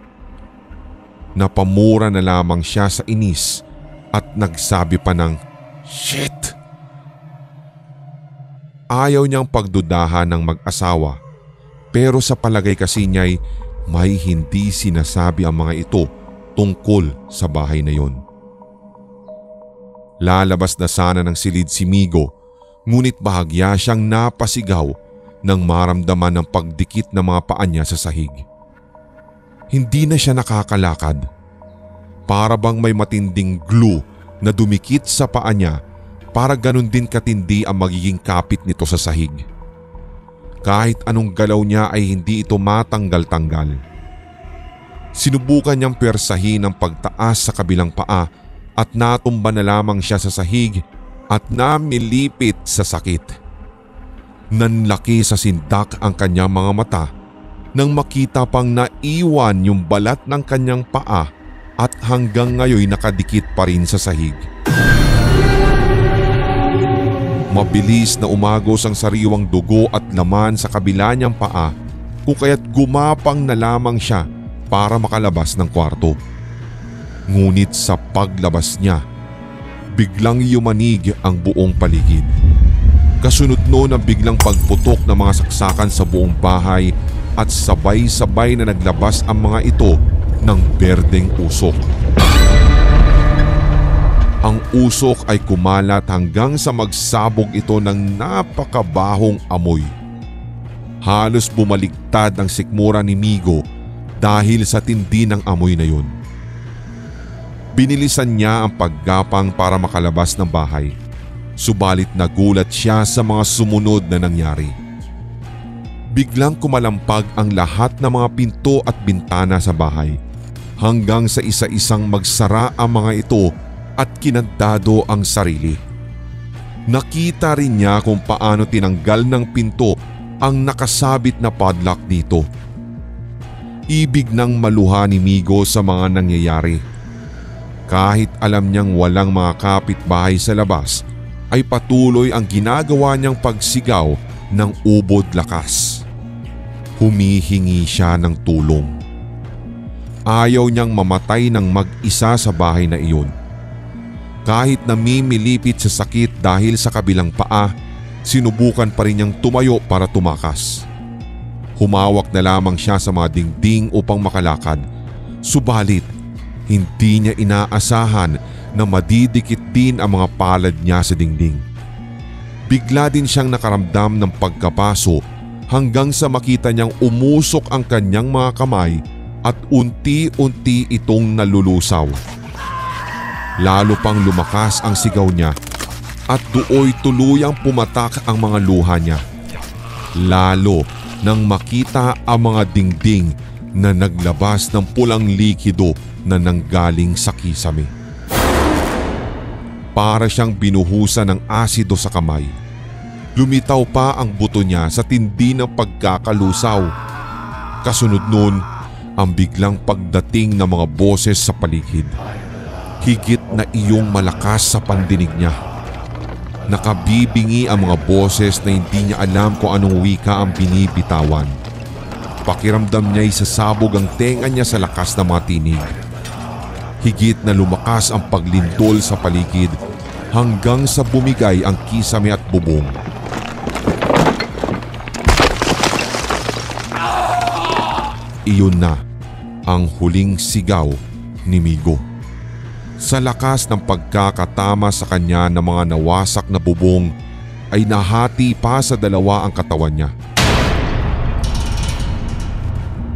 S1: Napamura na lamang siya sa inis at nagsabi pa ng "Shit!" Ayaw niyang pagdudahan ng mag-asawa pero sa palagay kasi niya'y may hindi sinasabi ang mga ito tungkol sa bahay na yon. Lalabas na sana ng silid si Migo, ngunit bahagya siyang napasigaw nang maramdaman ng pagdikit ng mga paa niya sa sahig. Hindi na siya nakakalakad. Para bang may matinding glue na dumikit sa paa niya para ganun din katindi ang magiging kapit nito sa sahig. Kahit anong galaw niya ay hindi ito matanggal-tanggal. Sinubukan niyang persahin ang pagtaas sa kabilang paa at natumba na lamang siya sa sahig at namilipit sa sakit. Nanlaki sa sindak ang kanyang mga mata nang makita pang naiwan yung balat ng kanyang paa at hanggang ngayon nakadikit pa rin sa sahig. Mabilis na umagos ang sariwang dugo at laman sa kabila niyang paa kung kaya't gumapang na lamang siya para makalabas ng kwarto. Ngunit sa paglabas niya, biglang yumanig ang buong paligid. Kasunod noon ang biglang pagputok ng mga saksakan sa buong bahay at sabay-sabay na naglabas ang mga ito ng berdeng usok. Ang usok ay kumalat hanggang sa magsabog ito ng napakabahong amoy. Halos bumaligtad ang sikmura ni Migo dahil sa tindi ng amoy na yun. Binilisan niya ang paggapang para makalabas ng bahay. Subalit nagulat siya sa mga sumunod na nangyari. Biglang kumalampag ang lahat ng mga pinto at bintana sa bahay hanggang sa isa-isang magsara ang mga ito at kinandado ang sarili. Nakita rin niya kung paano tinanggal ng pinto ang nakasabit na padlock dito. Ibig nang maluha ni Migo sa mga nangyayari. Kahit alam niyang walang mga kapitbahay sa labas, ay patuloy ang ginagawa niyang pagsigaw ng ubod lakas. Humihingi siya ng tulong. Ayaw niyang mamatay ng mag-isa sa bahay na iyon. Kahit namimilipit sa sakit dahil sa kabilang paa, sinubukan pa rin niyang tumayo para tumakas. Humawak na lamang siya sa mga dingding upang makalakad. Subalit, hindi niya inaasahan na madidikit din ang mga palad niya sa dingding. Bigla din siyang nakaramdam ng pagkapaso hanggang sa makita niyang umusok ang kanyang mga kamay at unti-unti itong nalulusaw. Lalo pang lumakas ang sigaw niya at dooy tuluyang pumatak ang mga luha niya. Lalo nang makita ang mga dingding na naglabas ng pulang likido na nanggaling sa kisame. Para siyang binuhusan ng asido sa kamay. Lumitaw pa ang buto niya sa tindi ng pagkakalusaw. Kasunod nun, ang biglang pagdating ng mga boses sa paligid. Higit na iyong malakas sa pandinig niya. Nakabibingi ang mga boses na hindi niya alam kung anong wika ang binibitawan. Pakiramdam niya ay sasabog ang tenga niya sa lakas ng mga tinig. Higit na lumakas ang paglindol sa paligid hanggang sa bumigay ang kisame at bubong. Iyon na ang huling sigaw ni Migo. Sa lakas ng pagkakatama sa kanya ng mga nawasak na bubong ay nahati pa sa dalawa ang katawan niya.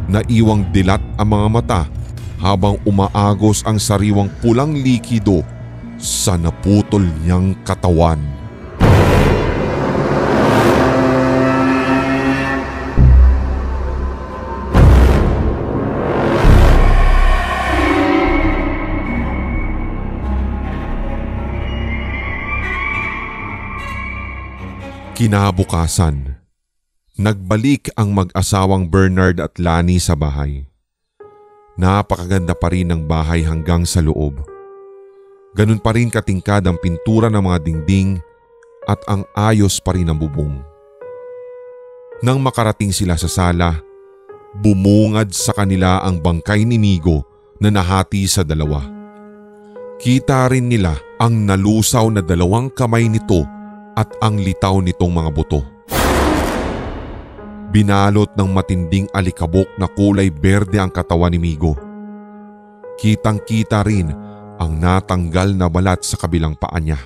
S1: Naiwang dilat ang mga mata habang umaagos ang sariwang pulang likido sa naputol niyang katawan. Kinabukasan, nagbalik ang mag-asawang Bernard at Lani sa bahay. Napakaganda pa rin ng bahay hanggang sa loob. Ganun pa rin katingkad ang pintura ng mga dingding at ang ayos pa rin ang bubong. Nang makarating sila sa sala, bumungad sa kanila ang bangkay ni Migo na nahati sa dalawa. Kita rin nila ang nalusaw na dalawang kamay nito at ang litaw nitong mga buto. Binalot ng matinding alikabok na kulay berde ang katawan ni Migo. Kitang-kita rin ang natanggal na balat sa kabilang paa niya.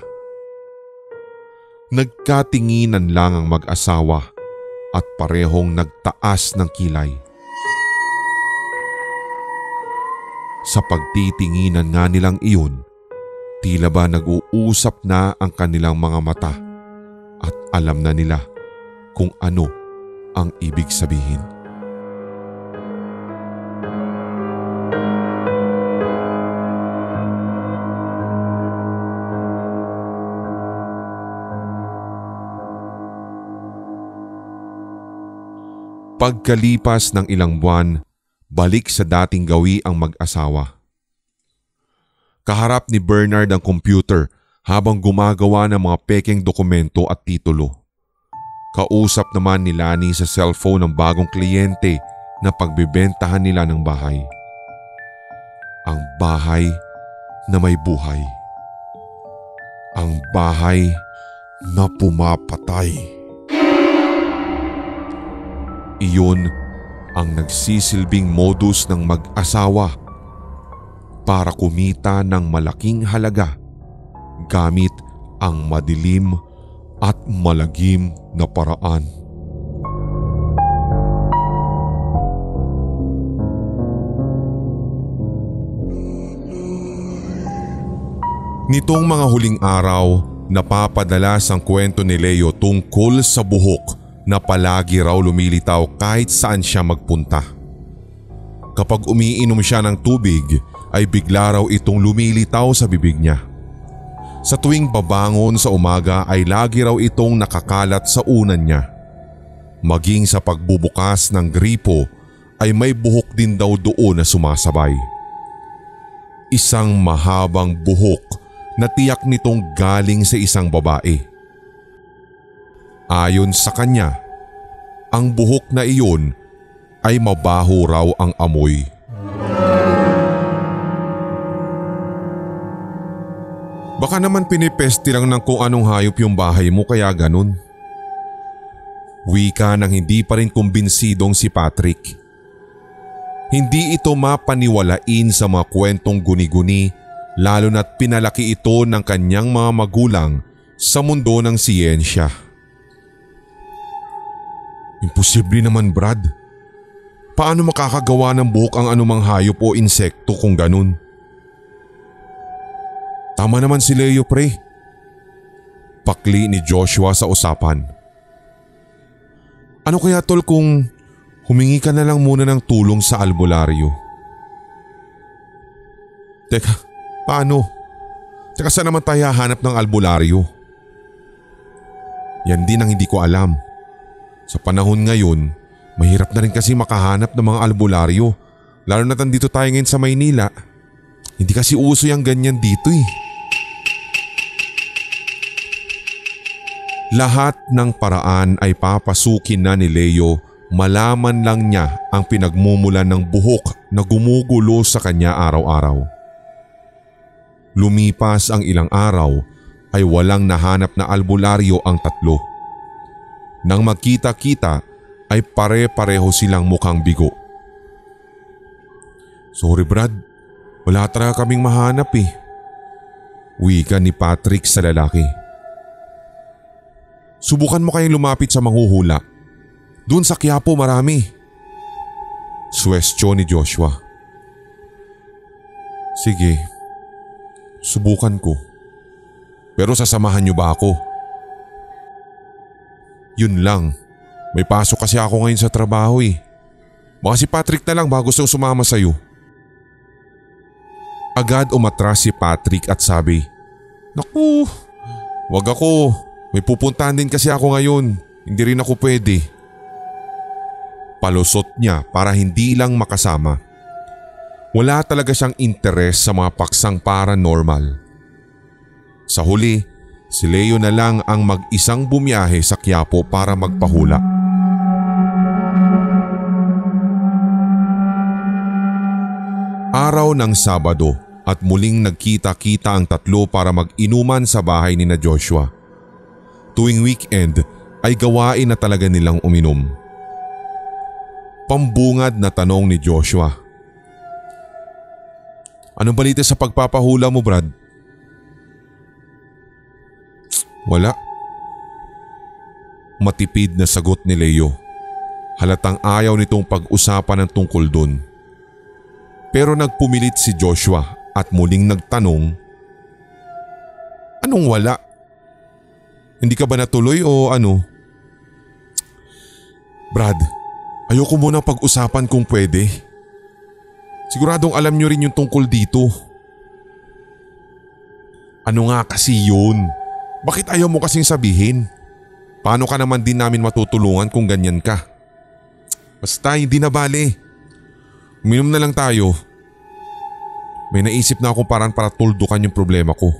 S1: Nagkatinginan lang ang mag-asawa at parehong nagtaas ng kilay. Sa pagtitinginan nga nilang iyon, tila ba nag-uusap na ang kanilang mga mata at alam na nila kung ano ang ibig sabihin. Pagkalipas ng ilang buwan, balik sa dating gawi ang mag-asawa. Kaharap ni Bernard ang computer habang gumagawa ng mga pekeng dokumento at titulo. Kausap naman ni Lani sa cellphone ng bagong kliyente na pagbebentahan nila ng bahay. Ang bahay na may buhay. Ang bahay na pumapatay. Iyon ang nagsisilbing modus ng mag-asawa para kumita ng malaking halaga gamit ang madilim at malagim na paraan. Nitong mga huling araw, napapadalas ang kwento ni Leo tungkol sa buhok na palagi raw lumilitaw kahit saan siya magpunta. Kapag umiinom siya ng tubig ay bigla raw itong lumilitaw sa bibig niya. Sa tuwing babangon sa umaga ay lagi raw itong nakakalat sa unan niya. Maging sa pagbubukas ng gripo ay may buhok din daw doon na sumasabay. Isang mahabang buhok na tiyak nitong galing sa isang babae. Ayon sa kanya, ang buhok na iyon ay mabaho raw ang amoy. Baka naman pinipeste lang ng kung anong hayop yung bahay mo kaya ganun. Wika ng hindi pa rin kumbinsidong si Patrick. Hindi ito mapaniwalain sa mga kwentong guni-guni lalo na't pinalaki ito ng kanyang mga magulang sa mundo ng siyensya. Imposible naman, Brad. Paano makakagawa ng buhok ang anumang hayop o insekto kung ganun? Tama naman si Leo, pre. Pakli ni Joshua sa usapan. Ano kaya tol kung humingi ka na lang muna ng tulong sa albularyo? Teka, paano? Teka, saan naman tayo hahanap ng albularyo? Yan din ang hindi ko alam. Sa panahon ngayon, mahirap na rin kasi makahanap ng mga albularyo. Lalo na dito tayo ngayon sa Maynila. Hindi kasi uso yung ganyan dito eh. Lahat ng paraan ay papasukin na ni Leo malaman lang niya ang pinagmumulan ng buhok na gumugulo sa kanya araw-araw. Lumipas ang ilang araw ay walang nahanap na albularyo ang tatlo. Nang magkita-kita ay pare-pareho silang mukhang bigo. Sorry Brad, wala talaga kaming mahanap eh. Wika ni Patrick sa lalaki. Subukan mo kayong lumapit sa manghuhula. Doon sa Quiapo marami. Suwestyon ni Joshua. Sige, subukan ko. Pero sasamahan niyo ba ako? Yun lang, may pasok kasi ako ngayon sa trabaho eh. Baka si Patrick na lang ba gustong sumama sa'yo. Agad umatras si Patrick at sabi, Naku, wag ako. May pupuntahan din kasi ako ngayon. Hindi rin ako pwede. Palusot niya para hindi lang makasama. Wala talaga siyang interes sa mga paksang paranormal. Sa huli, si Leo na lang ang mag-isang bumiyahe sa Quiapo para magpahula. Araw ng Sabado at muling nagkita-kita ang tatlo para mag-inuman sa bahay ni na Joshua. Tuwing weekend ay gawain na talaga nilang uminom. Pambungad na tanong ni Joshua. Anong balita sa pagpapahula mo, Brad? Wala. Matipid na sagot ni Leo. Halatang ayaw nitong pag-usapan ng tungkol dun. Pero nagpumilit si Joshua at muling nagtanong, Anong wala? Hindi ka ba natuloy o ano? Brad, ayoko muna pag-usapan kung pwede. Siguradong alam nyo rin yung tungkol dito. Ano nga kasi yun? Bakit ayaw mo kasing sabihin? Paano ka naman din namin matutulungan kung ganyan ka? Basta hindi na bale. Uminom na lang tayo. May naisip na akong paraan para tuldukan yung problema ko.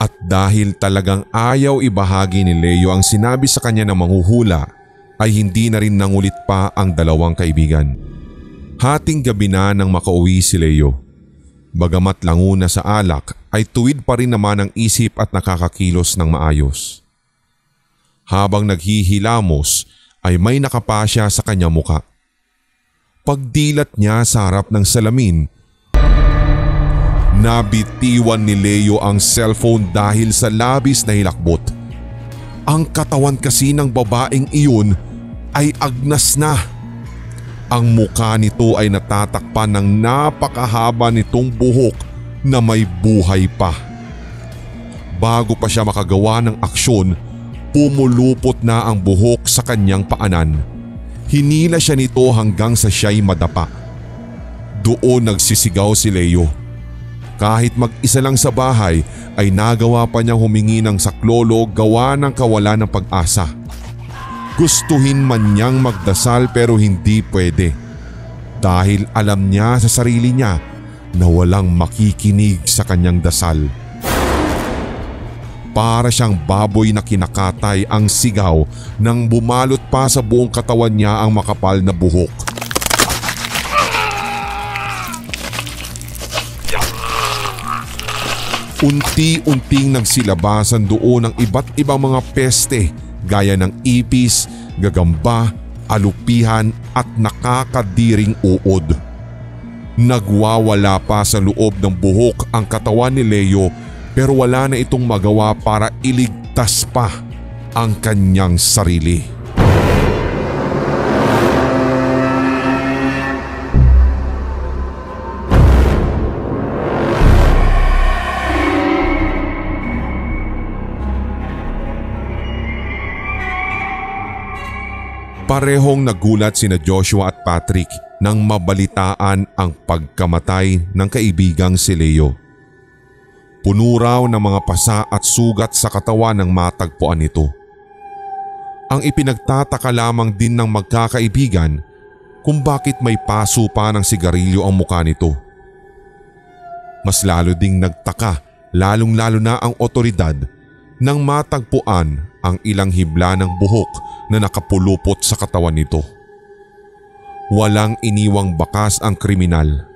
S1: At dahil talagang ayaw ibahagi ni Leo ang sinabi sa kanya ng manghuhula, ay hindi na rin nangulit pa ang dalawang kaibigan. Hating gabi na nang makauwi si Leo. Bagamat languna sa alak ay tuwid pa rin naman ang isip at nakakakilos ng maayos. Habang naghihilamos ay may nakapasya sa kanya muka. Pagdilat niya sa harap ng salamin Nabitiwan ni Leo ang cellphone dahil sa labis na hilakbot. Ang katawan kasi ng babaeng iyon ay agnas na. Ang mukha nito ay natatakpan ng napakahaba nitong buhok na may buhay pa. Bago pa siya makagawa ng aksyon, pumulupot na ang buhok sa kanyang paanan. Hinila siya nito hanggang sa siya'y madapa. Doon nagsisigaw si Leo. Kahit mag-isa lang sa bahay ay nagawa pa niyang humingi ng saklolo gawa ng kawalan ng pag-asa. Gustuhin man niyang magdasal pero hindi pwede. Dahil alam niya sa sarili niya na walang makikinig sa kanyang dasal. Para siyang baboy na kinakatay ang sigaw nang bumalot pa sa buong katawan niya ang makapal na buhok. Unti-unting nagsilabasan doon ang iba't ibang mga peste gaya ng ipis, gagamba, alupihan at nakakadiring uod. Nagwawala pa sa loob ng buhok ang katawan ni Leo pero wala na itong magawa para iligtas pa ang kanyang sarili. Parehong nagulat sina Joshua at Patrick nang mabalitaan ang pagkamatay ng kaibigang si Leo. Puno raw ng mga pasa at sugat sa katawan ng matagpuan nito. Ang ipinagtataka lamang din ng magkakaibigan kung bakit may paso pa ng sigarilyo ang mukha nito. Mas lalo ding nagtaka lalong-lalo na ang otoridad nang matagpuan ang ilang hibla ng buhok na nakapulupot sa katawan nito. Walang iniwang bakas ang kriminal.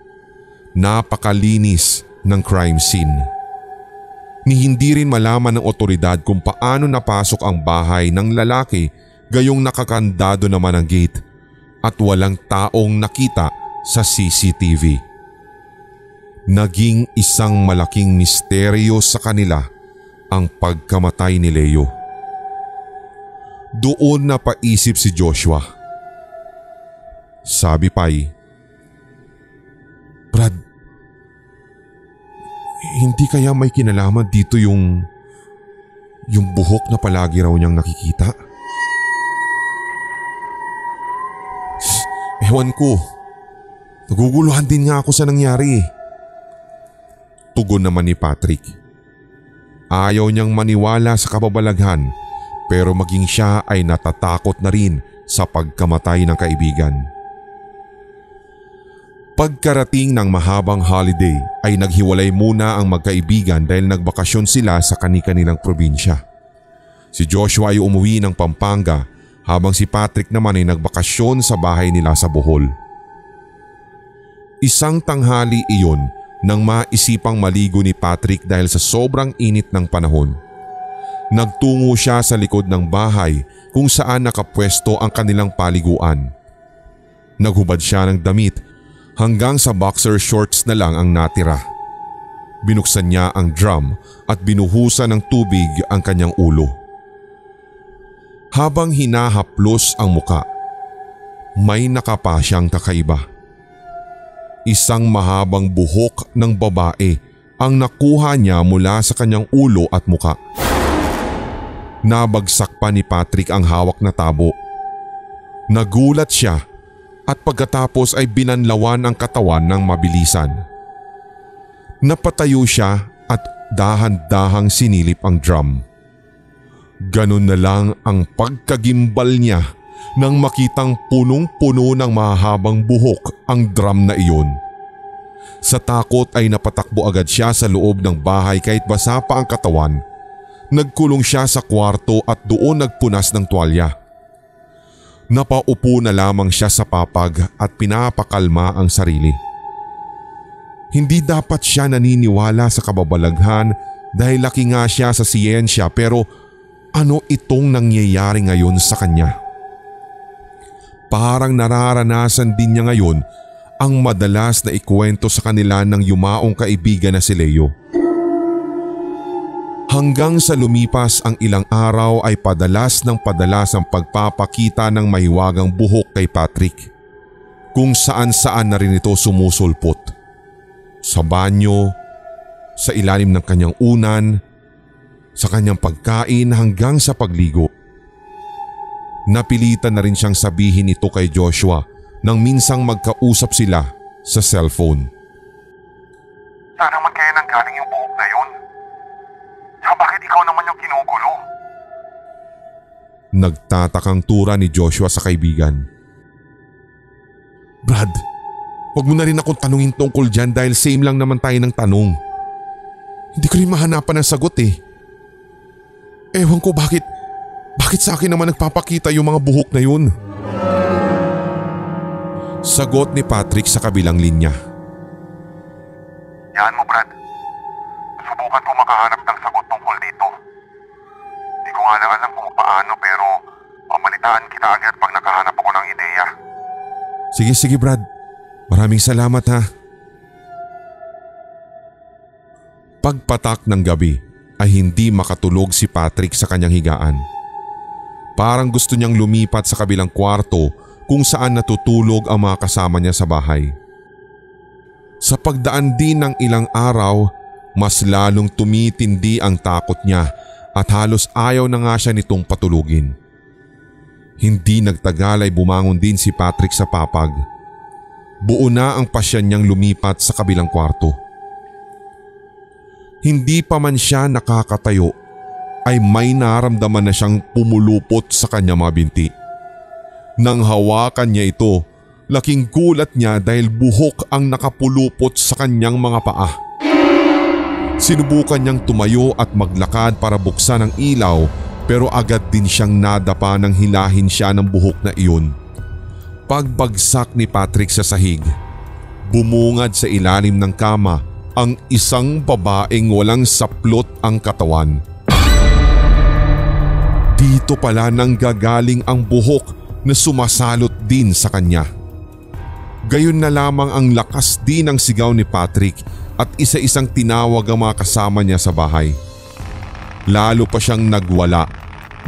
S1: Napakalinis ng crime scene. Ni hindi rin malaman ng otoridad kung paano napasok ang bahay ng lalaki gayong nakakandado naman ang gate at walang taong nakita sa CCTV. Naging isang malaking misteryo sa kanila ang pagkamatay ni Leo. Doon napaisip si Joshua. Sabi pa'y, Brad, hindi kaya may kinalaman dito yung buhok na palagi raw niyang nakikita? Ewan ko, naguguluhan din nga ako sa nangyari. Tugon naman ni Patrick. Ayaw niyang maniwala sa kababalaghan pero maging siya ay natatakot na rin sa pagkamatay ng kaibigan. Pagkarating ng mahabang holiday ay naghiwalay muna ang magkaibigan dahil nagbakasyon sila sa kani-kanilang probinsya. Si Joshua ay umuwi ng Pampanga habang si Patrick naman ay nagbakasyon sa bahay nila sa Bohol. Isang tanghali iyon nang maisipang maligo ni Patrick dahil sa sobrang init ng panahon. Nagtungo siya sa likod ng bahay kung saan nakapwesto ang kanilang paliguan. Naghubad siya ng damit hanggang sa boxer shorts na lang ang natira. Binuksan niya ang drum at binuhusan ng tubig ang kanyang ulo. Habang hinahaplos ang muka, may nakapa siyang kakaiba. Isang mahabang buhok ng babae ang nakuha niya mula sa kanyang ulo at muka. Nabagsak pa ni Patrick ang hawak na tabo. Nagulat siya at pagkatapos ay binanlawan ang katawan ng mabilisan. Napatayo siya at dahan-dahang sinilip ang drum. Ganun na lang ang pagkagimbal niya nang makitang punong-puno ng mahabang buhok ang drum na iyon. Sa takot ay napatakbo agad siya sa loob ng bahay kahit basa pa ang katawan. Nagkulong siya sa kwarto at doon nagpunas ng tuwalya. Napaupo na lamang siya sa papag at pinapakalma ang sarili. Hindi dapat siya naniniwala sa kababalaghan dahil laki nga siya sa siyensya pero ano itong nangyayari ngayon sa kanya? Parang nararanasan din niya ngayon ang madalas na ikwento sa kanila ng yumaong kaibigan na si Leo. Hanggang sa lumipas ang ilang araw ay padalas ang pagpapakita ng mahiwagang buhok kay Patrick, kung saan na rin ito sumusulpot. Sa banyo, sa ilalim ng kanyang unan, sa kanyang pagkain hanggang sa pagligo. Napilitan na rin siyang sabihin ito kay Joshua nang minsang magkausap sila sa cellphone.
S2: Saan naman kaya nanggaling yung buhok na yun? Tsaka bakit ikaw naman yung kinugulo?
S1: Nagtatakang tura ni Joshua sa kaibigan. Brad, wag mo na rin akong tanungin tungkol dyan dahil same lang naman tayo ng tanong. Hindi ko rin mahanapan ng sagot eh. Ewan ko bakit sa akin naman nagpapakita yung mga buhok na yun? Sagot ni Patrick sa kabilang linya.
S2: Yan mo, Brad. Subukan ko makahanap ng sagot tungkol dito. Hindi ko nga lang alam kung paano pero pamalitaan kita agad pag nakahanap ako ng ideya.
S1: Sige Brad. Maraming salamat ha. Pagpatak ng gabi ay hindi makatulog si Patrick sa kanyang higaan. Parang gusto niyang lumipat sa kabilang kwarto kung saan natutulog ang mga kasama niya sa bahay. Sa pagdaan din ng ilang araw, mas lalong tumitindi ang takot niya at halos ayaw na nga siya nitong patulugin. Hindi nagtagal ay bumangon din si Patrick sa papag. Buo na ang pasyan niyang lumipat sa kabilang kwarto. Hindi pa man siya nakakatayo ay may naramdaman na siyang pumulupot sa kanyang mga binti. Nang hawakan niya ito, laking gulat niya dahil buhok ang nakapulupot sa kanyang mga paa. Sinubukan niyang tumayo at maglakad para buksan ang ilaw pero agad din siyang nadapa nang hilahin siya ng buhok na iyon. Pagbagsak ni Patrick sa sahig, bumungad sa ilalim ng kama ang isang babaeng walang saplot ang katawan. Dito pala nanggagaling ang buhok na sumasalot din sa kanya. Gayon na lamang ang lakas din ng sigaw ni Patrick at isa-isang tinawag ang mga kasama niya sa bahay. Lalo pa siyang nagwala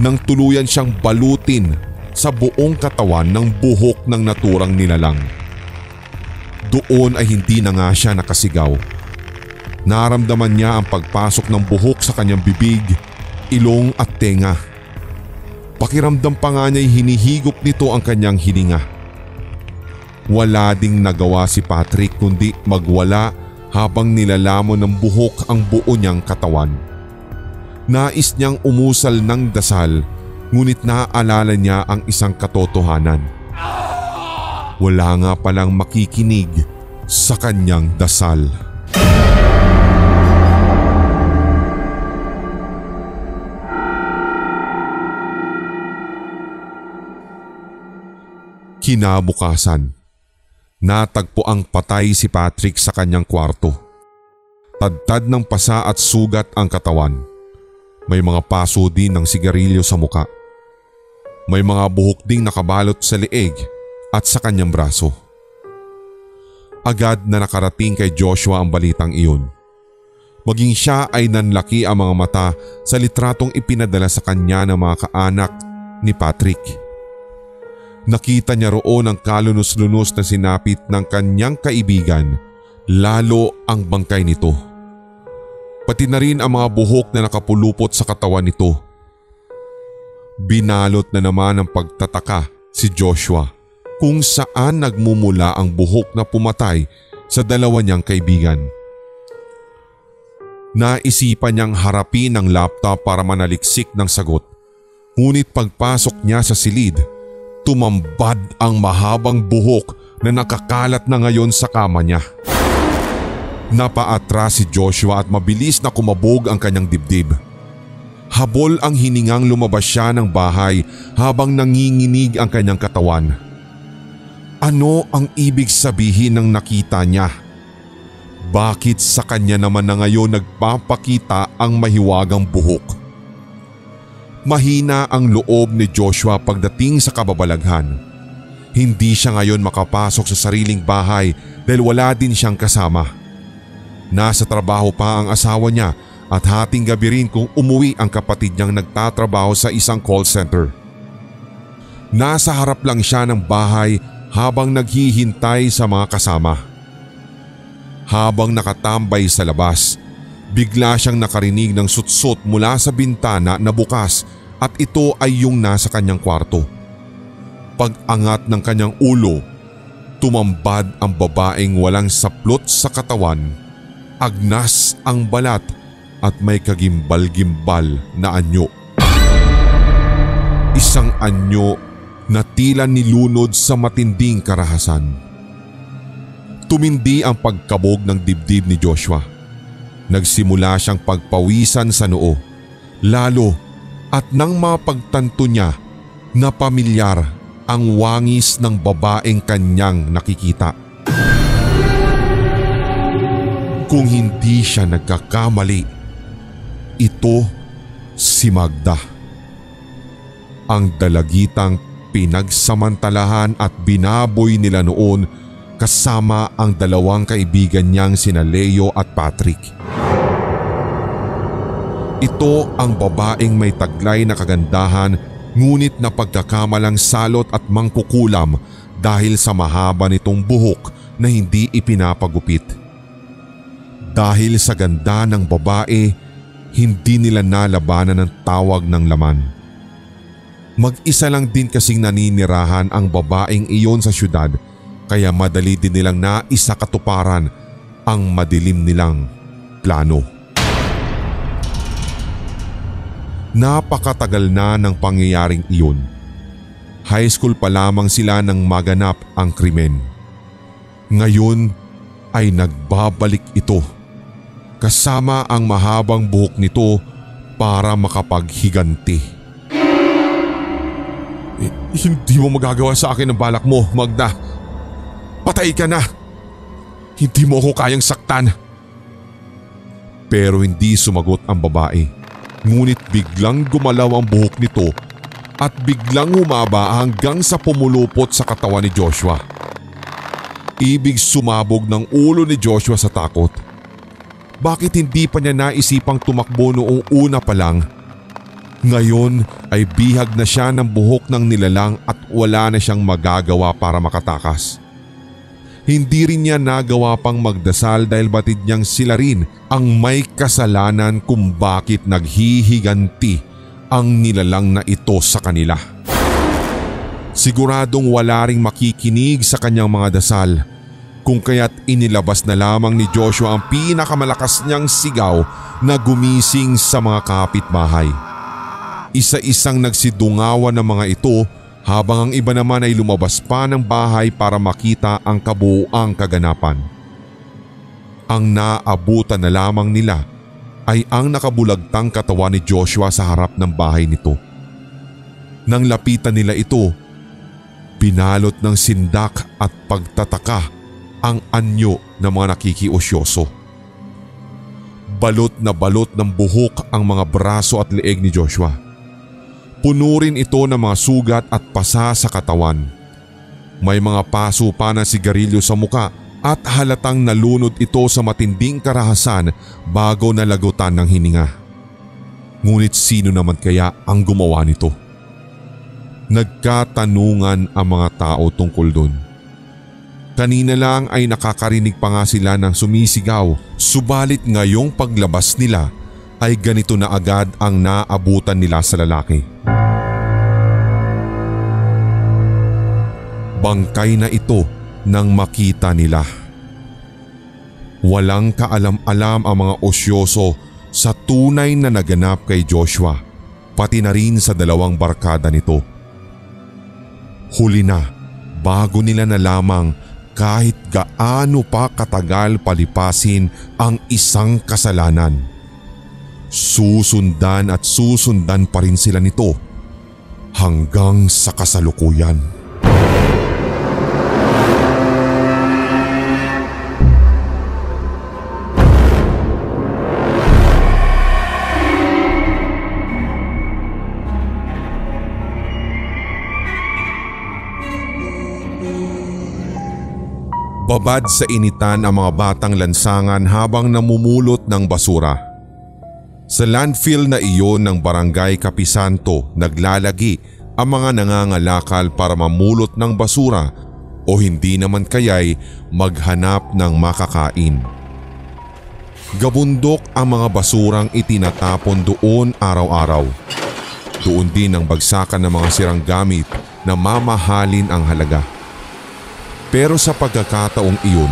S1: nang tuluyan siyang balutin sa buong katawan ng buhok ng naturang nilalang. Doon ay hindi na nga siya nakasigaw. Naramdaman niya ang pagpasok ng buhok sa kanyang bibig, ilong at tenga. Pakiramdam pa nga niya'y hinihigop nito ang kanyang hininga. Wala ding nagawa si Patrick kundi magwala habang nilalamon ng buhok ang buo niyang katawan. Nais niyang umusal ng dasal ngunit naaalala niya ang isang katotohanan. Wala nga palang makikinig sa kanyang dasal. Kinabukasan, natagpo ang patay si Patrick sa kanyang kwarto. Tadtad ng pasa at sugat ang katawan. May mga paso din ng sigarilyo sa muka. May mga buhok ding nakabalot sa leeg at sa kanyang braso. Agad na nakarating kay Joshua ang balitang iyon. Maging siya ay nanlaki ang mga mata sa litratong ipinadala sa kanya ng mga kaanak ni Patrick. Nakita niya roon ang kalunos-lunos na sinapit ng kanyang kaibigan, lalo ang bangkay nito. Pati na rin ang mga buhok na nakapulupot sa katawan nito. Binalot na naman ng pagtataka si Joshua kung saan nagmumula ang buhok na pumatay sa dalawa niyang kaibigan. Naisipan niyang harapin ang laptop para manaliksik ng sagot, ngunit pagpasok niya sa silid, tumambad ang mahabang buhok na nakakalat na ngayon sa kama niya. Napaatras si Joshua at mabilis na kumabog ang kanyang dibdib. Habol ang hiningang lumabas siya ng bahay habang nanginginig ang kanyang katawan. Ano ang ibig sabihin ng nakita niya? Bakit sa kanya naman na ngayon nagpapakita ang mahiwagang buhok? Mahina ang loob ni Joshua pagdating sa kababalaghan. Hindi siya ngayon makapasok sa sariling bahay dahil wala din siyang kasama. Nasa trabaho pa ang asawa niya at hating gabi rin kung umuwi ang kapatid niyang nagtatrabaho sa isang call center. Nasa harap lang siya ng bahay habang naghihintay sa mga kasama. Habang nakatambay sa labas, bigla siyang nakarinig ng sutsot mula sa bintana na bukas at ito ay yung nasa kanyang kwarto. Pag-angat ng kanyang ulo, tumambad ang babaeng walang saplot sa katawan, agnas ang balat at may kagimbal-gimbal na anyo. Isang anyo na tila nilunod sa matinding karahasan. Tumindi ang pagkabog ng dibdib ni Joshua. Nagsimula siyang pagpawisan sa noo, lalo at nang mapagtanto niya na pamilyar ang wangis ng babaeng kanyang nakikita. Kung hindi siya nagkakamali, ito si Magda. Ang dalagitang pinagsamantalahan at binaboy nila noon kasama ang dalawang kaibigan niyang sina Leo at Patrick. Ito ang babaeng may taglay na kagandahan ngunit na pagkakamalang salot at mangkukulam dahil sa mahaba nitong buhok na hindi ipinapagupit. Dahil sa ganda ng babae, hindi nila nalabanan ng tawag ng laman. Mag-isa lang din kasing naninirahan ang babaeng iyon sa syudad kaya madali din nilang naisakatuparan ang madilim nilang plano. Napakatagal na ng pangyayaring iyon. High school pa lamang sila nang maganap ang krimen. Ngayon ay nagbabalik ito kasama ang mahabang buhok nito para makapaghiganti. Hindi mo magagawa sa akin ang balak mo, Magda. Patay ka na! Hindi mo ako kayang saktan. Pero hindi sumagot ang babae. Ngunit biglang gumalaw ang buhok nito at biglang humaba hanggang sa pumulupot sa katawan ni Joshua. Ibig sumabog ng ulo ni Joshua sa takot. Bakit hindi pa niya naisipang tumakbo noong una pa lang? Ngayon ay bihag na siya ng buhok ng nilalang at wala na siyang magagawa para makatakas. Hindi rin niya nagawa pang magdasal dahil batid niyang sila rin ang may kasalanan kung bakit naghihiganti ang nilalang na ito sa kanila. Siguradong wala ring makikinig sa kanyang mga dasal kung kaya't inilabas na lamang ni Joshua ang pinakamalakas niyang sigaw na gumising sa mga kapitbahay. Isa-isang nagsidungawan ng mga ito habang ang iba naman ay lumabas pa ng bahay para makita ang kabuuang kaganapan. Ang naabutan na lamang nila ay ang nakabulagtang katawan ni Joshua sa harap ng bahay nito. Nang lapitan nila ito, pinalot ng sindak at pagtataka ang anyo ng mga nakikiusyoso. Balot ng buhok ang mga braso at leeg ni Joshua. Puno rin ito ng mga sugat at pasa sa katawan. May mga paso pa na sigarilyo sa muka at halatang nalunod ito sa matinding karahasan bago nalagutan ng hininga. Ngunit sino naman kaya ang gumawa nito? Nagkatanungan ang mga tao tungkol dun. Kanina lang ay nakakarinig pa nga sila ng sumisigaw, subalit ngayong paglabas nila ay ganito na agad ang naabutan nila sa lalaki. Bangkay na ito nang makita nila. Walang kaalam-alam ang mga osyoso sa tunay na naganap kay Joshua, pati na rin sa dalawang barkada nito. Huli na bago nila nalamang kahit gaano pa katagal palipasin ang isang kasalanan. Susundan at susundan pa rin sila nito hanggang sa kasalukuyan. Babad sa initan ang mga batang lansangan habang namumulot ng basura. Sa landfill na iyon ng Barangay Kapisanto, naglalagi ang mga nangangalakal para mamulot ng basura o hindi naman kaya'y maghanap ng makakain. Gabundok ang mga basurang itinatapon doon araw-araw. Doon din ang bagsakan ng mga sirang gamit na mamahalin ang halaga. Pero sa pagkakataong iyon,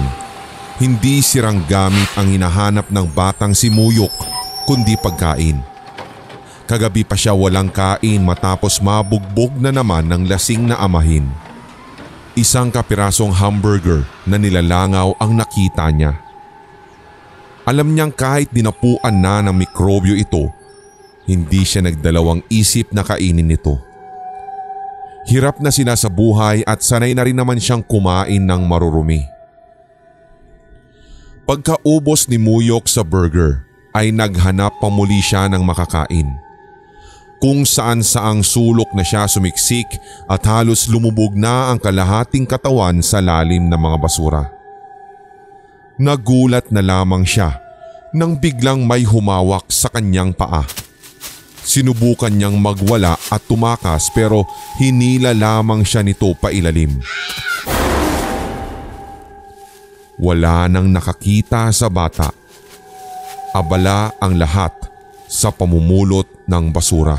S1: hindi sirang gamit ang hinahanap ng batang si Muyok kundi pagkain. Kagabi pa siya walang kain matapos mabugbog na naman ng lasing na amahin. Isang kapirasong hamburger na nilalangaw ang nakita niya. Alam niyang kahit dinapuan na ng mikrobyo ito, hindi siya nagdalawang isip na kainin ito. Hirap na sila sa buhay at sanay na rin naman siyang kumain ng marurumi. Pagkaubos ni Muyok sa burger ay naghanap pa muli siya ng makakain. Kung saan saang sulok na siya sumiksik at halos lumubog na ang kalahating katawan sa lalim ng mga basura. Nagulat na lamang siya nang biglang may humawak sa kanyang paa. Sinubukan niyang magwala at tumakas pero hinila lamang siya nito pailalim. Wala nang nakakita sa bata. Abala ang lahat sa pamumulot ng basura.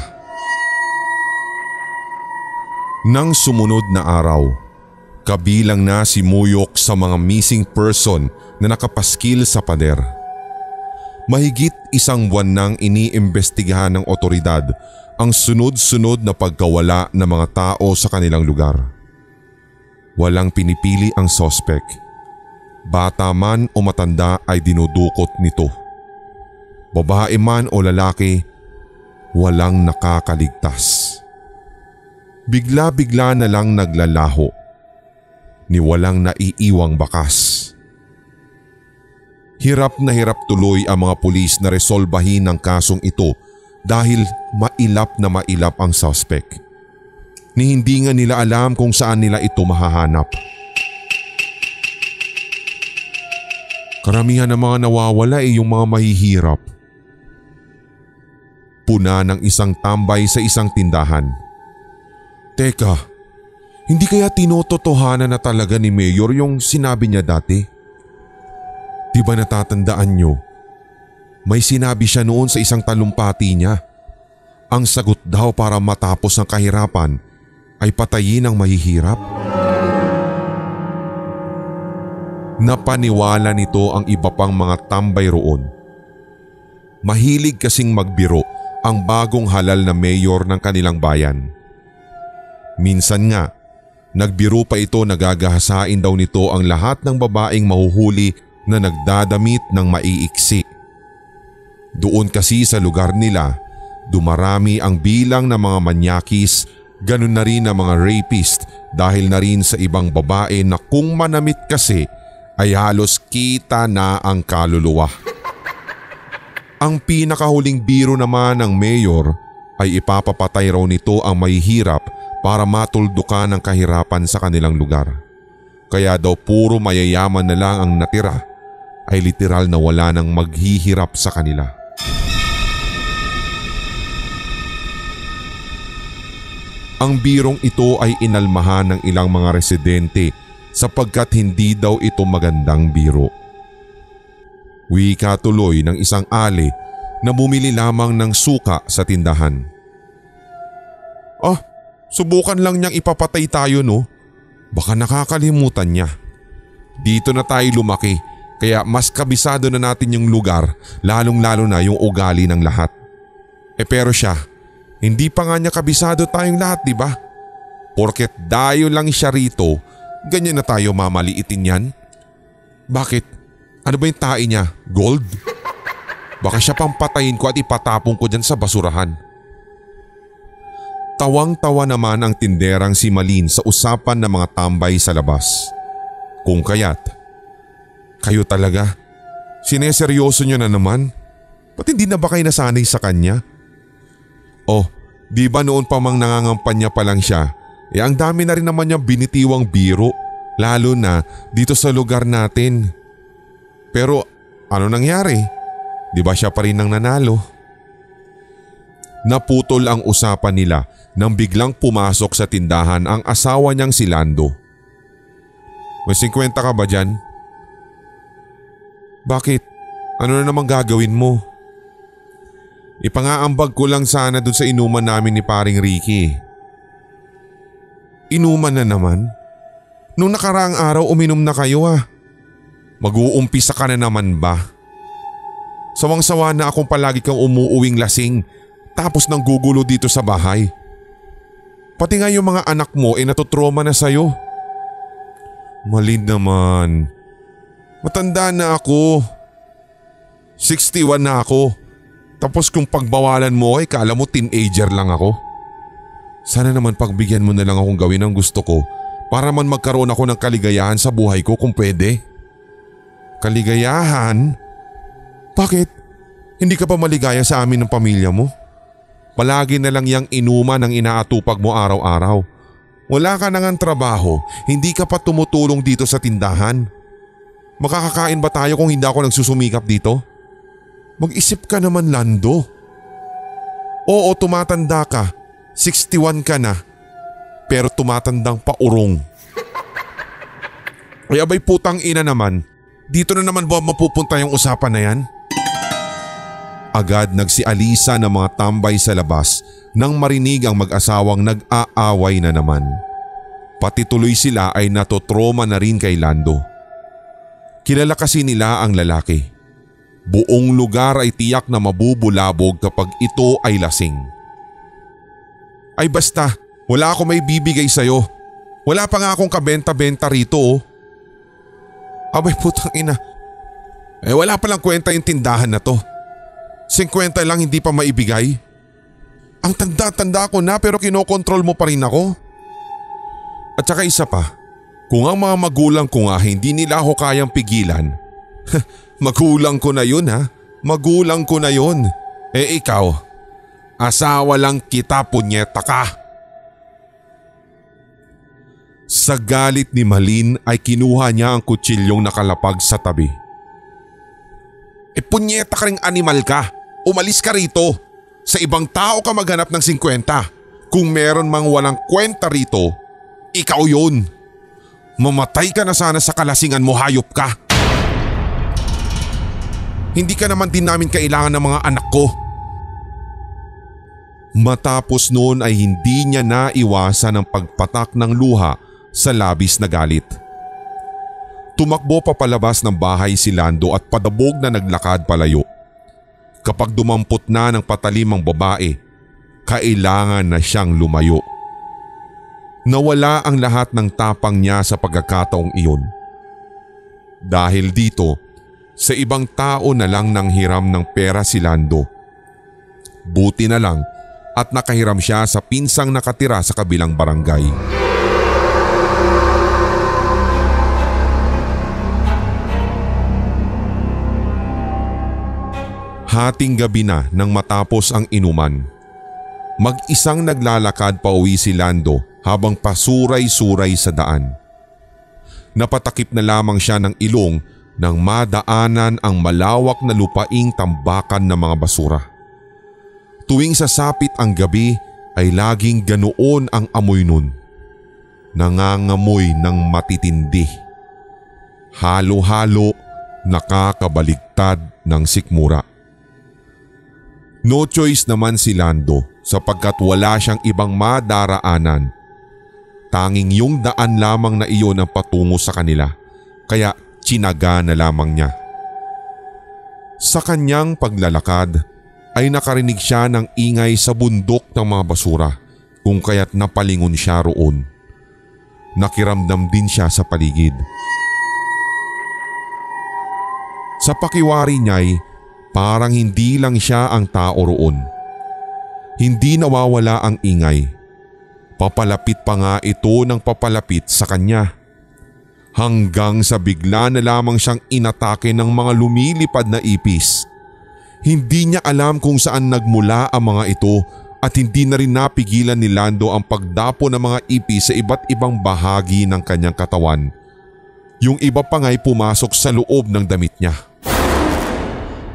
S1: Nang sumunod na araw, kabilang na si Muyok sa mga missing person na nakapaskil sa pader. Mahigit isang buwan nang iniimbestigahan ng otoridad ang sunod-sunod na pagkawala ng mga tao sa kanilang lugar. Walang pinipili ang sospek. Bata man o matanda ay dinudukot nito. Babae man o lalaki, walang nakakaligtas. Bigla-bigla na lang naglalaho, ni walang naiiwang bakas. Hirap na hirap tuloy ang mga pulis na resolbahin ang kasong ito dahil mailap na mailap ang suspect. Ni hindi nga nila alam kung saan nila ito mahahanap. Karamihan ng mga nawawala ay yung mga mahihirap. Puna ng isang tambay sa isang tindahan. Teka, hindi kaya tinototohanan na talaga ni Mayor yung sinabi niya dati? Di ba natatandaan nyo? May sinabi siya noon sa isang talumpati niya. Ang sagot daw para matapos ang kahirapan ay patayin ang mahihirap. Napaniwala nito ang iba pang mga tambay roon. Mahilig kasing magbiro ang bagong halal na mayor ng kanilang bayan. Minsan nga, nagbiro pa ito na gagahasain daw nito ang lahat ng babaeng mahuhuli na nagdadamit ng maiiksi. Doon kasi sa lugar nila, dumarami ang bilang ng mga manyakis, ganun na rin ang mga rapist dahil na rin sa ibang babae na kung manamit kasi ay halos kita na ang kaluluwa. Ang pinakahuling biro naman ng mayor ay ipapapatay raw nito ang mahihirap para matuldukan ang kahirapan sa kanilang lugar. Kaya daw puro mayayaman na lang ang natira ay literal na wala nang maghihirap sa kanila. Ang birong ito ay inalmahan ng ilang mga residente sapagkat hindi daw ito magandang biro. Wika tuloy ng isang ali na bumili lamang ng suka sa tindahan. Subukan lang niyang ipapatay tayo no. Baka nakakalimutan niya. Dito na tayo lumaki kaya mas kabisado na natin yung lugar, lalong-lalo na yung ugali ng lahat. Pero siya, hindi pa nga niya kabisado tayong lahat, di ba? Porket dayo lang siya rito, ganyan na tayo mamaliitin yan. Bakit? Ano ba yung tae niya? Gold? Baka siya pang patayin ko at ipatapon ko dyan sa basurahan. Tawang-tawa naman ang tinderang si Malin sa usapan ng mga tambay sa labas. Kung kaya't, kayo talaga, sineseryoso nyo na naman? Ba't hindi na ba kayo nasanay sa kanya? Di ba noon pa mang nangangampanya pa lang siya, ang dami na rin naman niya binitiwang biro. Lalo na dito sa lugar natin. Pero ano nangyari? Di ba siya pa rin ang nanalo? Naputol ang usapan nila nang biglang pumasok sa tindahan ang asawa niyang si Lando. May 50 ka ba dyan? Bakit? Ano na naman gagawin mo? Ipangaambag ko lang sana dun sa inuman namin ni paring Ricky. Inuman na naman? Nung nakaraang araw uminom na kayo ah. Mag-uumpisa ka na naman ba? Sawang-sawa na akong palagi kang umuuwing lasing tapos nang gugulo dito sa bahay. Pati nga yung mga anak mo ay natutroma na sa'yo. Malin naman. Matanda na ako. 61 na ako. Tapos kung pagbawalan mo ay kala mo teenager lang ako. Sana naman pagbigyan mo na lang akong gawin ang gusto ko para man magkaroon ako ng kaligayahan sa buhay ko kung pwede. Kaligayahan? Bakit? Hindi ka pa maligaya sa amin ng pamilya mo? Palagi na lang yang inuman ang inaatupag mo araw-araw. Wala ka nang trabaho, hindi ka pa tumutulong dito sa tindahan. Makakakain ba tayo kung hindi ako nagsusumikap dito? Mag-isip ka naman, Lando. Oo, tumatanda ka. 61 ka na. Pero tumatandang paurong. Ay abay putang ina naman. Dito na naman ba mapupunta yung usapan na yan? Agad nagsialisa ng mga tambay sa labas nang marinig ang mag-asawang nag-aaway na naman. Pati tuloy sila ay natotroma na rin kay Lando. Kilala kasi nila ang lalaki. Buong lugar ay tiyak na mabubulabog kapag ito ay lasing. Ay basta, wala ako may bibigay sa'yo. Wala pa nga akong kabenta-benta rito oh. Abay putang ina. Wala palang kwenta yung tindahan na to. 50 lang hindi pa maibigay. Ang tanda-tanda ko na pero kinokontrol mo pa rin ako. At saka isa pa, kung ang mga magulang ko nga hindi nila ako kayang pigilan, magulang ko na yun ha. Magulang ko na yun. Ikaw, asawa lang kita punyeta ka. Sa galit ni Malin ay kinuha niya ang kutsilyong nakalapag sa tabi. Punyeta ka ring animal ka. Umalis ka rito. Sa ibang tao ka maghanap ng 50. Kung meron mang walang kwenta rito, ikaw yun. Mamatay ka na sana sa kalasingan mo, hayop ka. Hindi ka naman din namin kailangan ng mga anak ko. Matapos noon ay hindi niya naiwasan ang pagpatak ng luha sa labis na galit. Tumakbo pa palabas ng bahay si Lando at padabog na naglakad palayo. Kapag dumampot na ng patalim ang babae, kailangan na siyang lumayo. Nawala ang lahat ng tapang niya sa pagkakataong iyon. Dahil dito, sa ibang tao na lang nang hiram ng pera si Lando. Buti na lang at nakahiram siya sa pinsang nakatira sa kabilang barangay. Hating gabi na nang matapos ang inuman. Mag-isang naglalakad pa uwi si Lando habang pasuray-suray sa daan. Napatakip na lamang siya ng ilong nang madaanan ang malawak na lupaing tambakan ng mga basura. Tuwing sasapit ang gabi ay laging ganoon ang amoy nun. Nangangamoy ng matitindi. Halo-halo, nakakabaligtad ng sikmura. No choice naman si Lando sapagkat wala siyang ibang madaraanan. Tanging yung daan lamang na iyon ang patungo sa kanila, kaya tsinaga na lamang niya. Sa kanyang paglalakad ay nakarinig siya ng ingay sa bundok ng mga basura kung kaya't napalingon siya roon. Nakiramdam din siya sa paligid. Sa pakiwari niya'y parang hindi lang siya ang tao roon. Hindi nawawala ang ingay. Papalapit pa nga ito ng papalapit sa kanya. Hanggang sa bigla na lamang siyang inatake ng mga lumilipad na ipis. Hindi niya alam kung saan nagmula ang mga ito at hindi na rin napigilan ni Lando ang pagdapo ng mga ipis sa iba't ibang bahagi ng kanyang katawan Yung iba pa nga'y pumasok sa loob ng damit niya.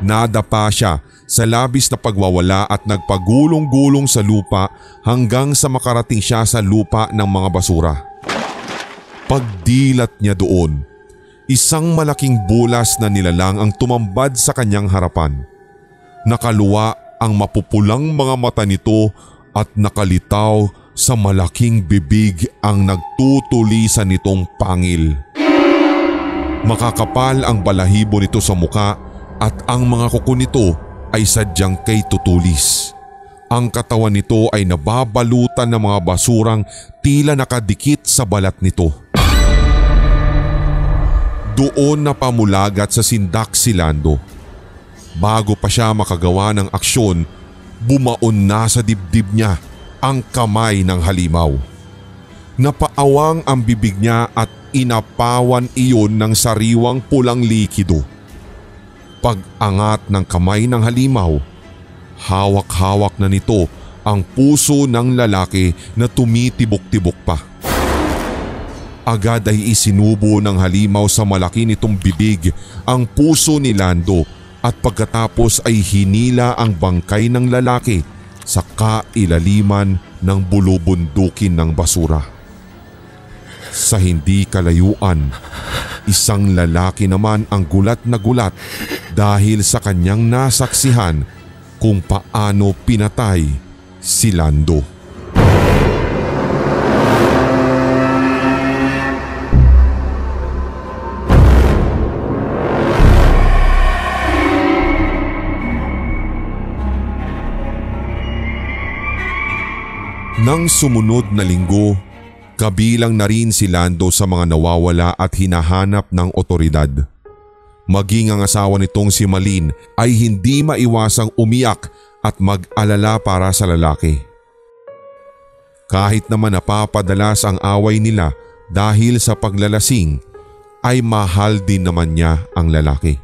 S1: Nadapa siya sa labis na pagwawala at nagpagulong-gulong sa lupa hanggang sa makarating siya sa lupa ng mga basura. Pagdilat niya doon, isang malaking bulas na nilalang ang tumambad sa kanyang harapan. Nakaluwa ang mapupulang mga mata nito at nakalitaw sa malaking bibig ang nagtutulisan nitong pangil. Makakapal ang balahibo nito sa muka at ang mga kuko nito ay sadyang kay tutulis. Ang katawan nito ay nababalutan ng mga basurang tila nakadikit sa balat nito. Doon na pamulagat sa sindak si Lando. Bago pa siya makagawa ng aksyon, bumaon na sa dibdib niya ang kamay ng halimaw. Napaawang ang bibig niya at inapawan iyon ng sariwang pulang likido. Pag-angat ng kamay ng halimaw, hawak-hawak na nito ang puso ng lalaki na tumitibok-tibok pa. Agad ay isinubo ng halimaw sa malaki nitong bibig ang puso ni Lando at pagkatapos ay hinila ang bangkay ng lalaki sa kailaliman ng bulubundukin ng basura. Sa hindi kalayuan, isang lalaki naman ang gulat na gulat dahil sa kanyang nasaksihan kung paano pinatay si Lando. Nang sumunod na linggo, kabilang na rin si Lando sa mga nawawala at hinahanap ng otoridad. Maging ang asawa nitong si Malin ay hindi maiwasang umiyak at mag-alala para sa lalaki. Kahit naman napapadalas ang away nila dahil sa paglalasing, ay mahal din naman niya ang lalaki.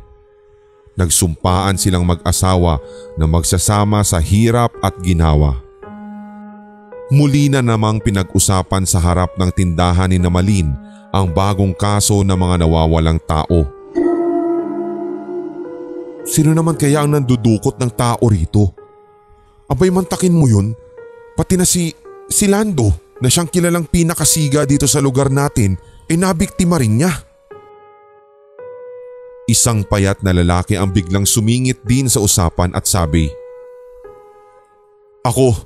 S1: Nagsumpaan silang mag-asawa na magsasama sa hirap at ginhawa. Muli na namang pinag-usapan sa harap ng tindahan ni Malin ang bagong kaso ng mga nawawalang tao. Sino naman kaya ang nandudukot ng tao rito? Abay, mantakin mo yun. Pati na si Lando na siyang kilalang pinakasiga dito sa lugar natin ay nabiktima rin niya. Isang payat na lalaki ang biglang sumingit din sa usapan at sabi, "Ako.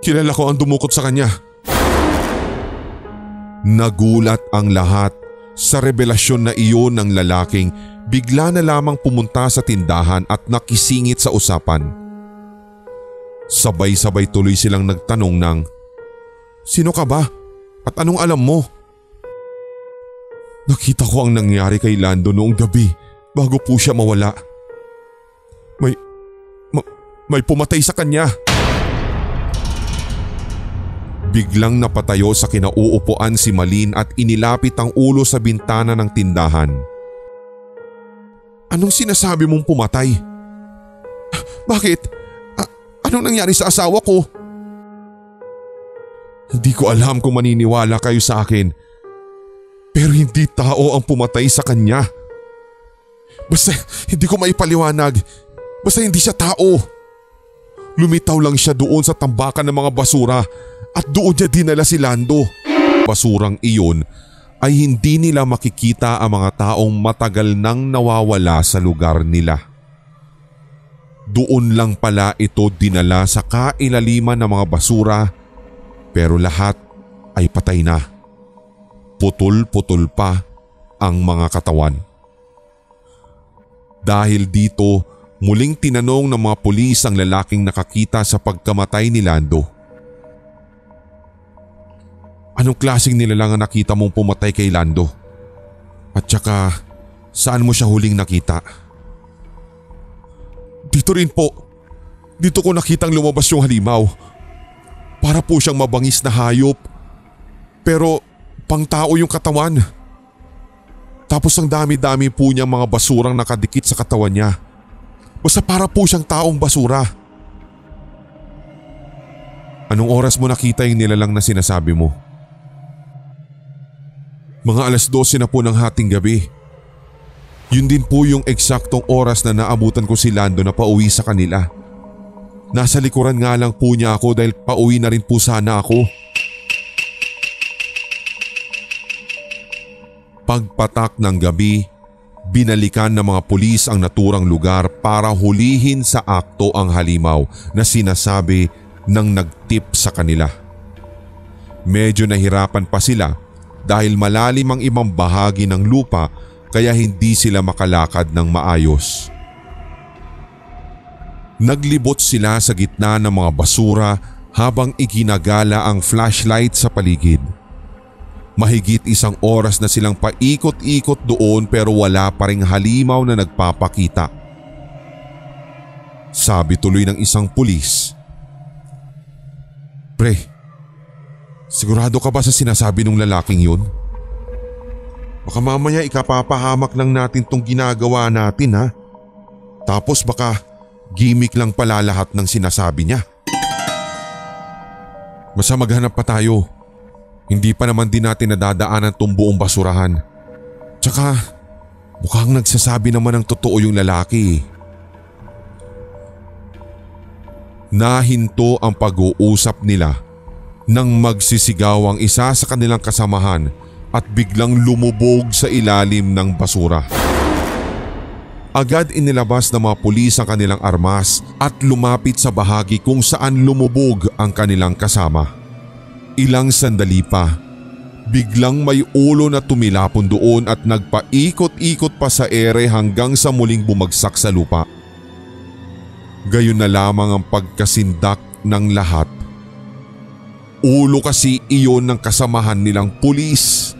S1: Kilala ko ang dumukot sa kanya." Nagulat ang lahat sa revelasyon na iyon ng lalaking bigla na lamang pumunta sa tindahan at nakisingit sa usapan. Sabay-sabay tuloy silang nagtanong ng, "Sino ka ba? At anong alam mo?" "Nakita ko ang nangyari kay Lando noong gabi bago po siya mawala. May pumatay sa kanya." Biglang napatayo sa kinauupuan si Malin at inilapit ang ulo sa bintana ng tindahan. "Anong sinasabi mong pumatay? Bakit? Anong nangyari sa asawa ko?" "Hindi ko alam kung maniniwala kayo sa akin. Pero hindi tao ang pumatay sa kanya. Basta hindi ko maipaliwanag. Basta hindi siya tao. Lumitaw lang siya doon sa tambakan ng mga basura at doon niya dinala si Lando." Basurang iyon ay hindi nila makikita ang mga taong matagal nang nawawala sa lugar nila. Doon lang pala ito dinala sa kailaliman ng mga basura, pero lahat ay patay na. Putol-putol pa ang mga katawan. Dahil dito, muling tinanong ng mga pulis ang lalaking nakakita sa pagkamatay ni Lando. "Anong klaseng nilalang ang nakita mong pumatay kay Lando? At saka, saan mo siya huling nakita?" "Dito rin po. Dito ko nakitang lumabas yung halimaw. Para po siyang mabangis na hayop. Pero pang tao yung katawan. Tapos ang dami-dami po niyang mga basurang nakadikit sa katawan niya. Basta para po siyang taong basura." "Anong oras mo nakita yung nilalang na sinasabi mo?" Mga 12:00 na po ng hating gabi. Yun din po yung eksaktong oras na naabutan ko si Lando na pauwi sa kanila. Nasa likuran nga lang po niya ako dahil pauwi na rin po sana ako. Pagpatak ng gabi, binalikan ng mga pulis ang naturang lugar para hulihin sa akto ang halimaw na sinasabi ng nagtip sa kanila. Medyo nahirapan pa sila dahil malalim ang ibang bahagi ng lupa kaya hindi sila makalakad ng maayos. Naglibot sila sa gitna ng mga basura habang iginagala ang flashlight sa paligid. Mahigit 1 oras na silang paikot-ikot doon pero wala pa ring halimaw na nagpapakita. Sabi tuloy ng isang pulis, "Pre, sigurado ka ba sa sinasabi ng lalaking yun? Baka mamaya ikapapahamak lang natin tong ginagawa natin ha. Tapos baka gimmick lang pala lahat ng sinasabi niya. Basta maghanap pa tayo. Hindi pa naman din natin nadadaanan tong buong basurahan. Tsaka mukhang nagsasabi naman ng totoo yung lalaki." Nahinto ang pag-uusap nila nang magsisigaw ang isa sa kanilang kasamahan at biglang lumubog sa ilalim ng basura. Agad inilabas ng mga pulis ang kanilang armas at lumapit sa bahagi kung saan lumubog ang kanilang kasama. Ilang sandali pa, biglang may ulo na tumilapon doon at nagpaikot-ikot pa sa ere hanggang sa muling bumagsak sa lupa. Gayon na lamang ang pagkasindak ng lahat. Ulo kasi iyon ng kasamahan nilang pulis.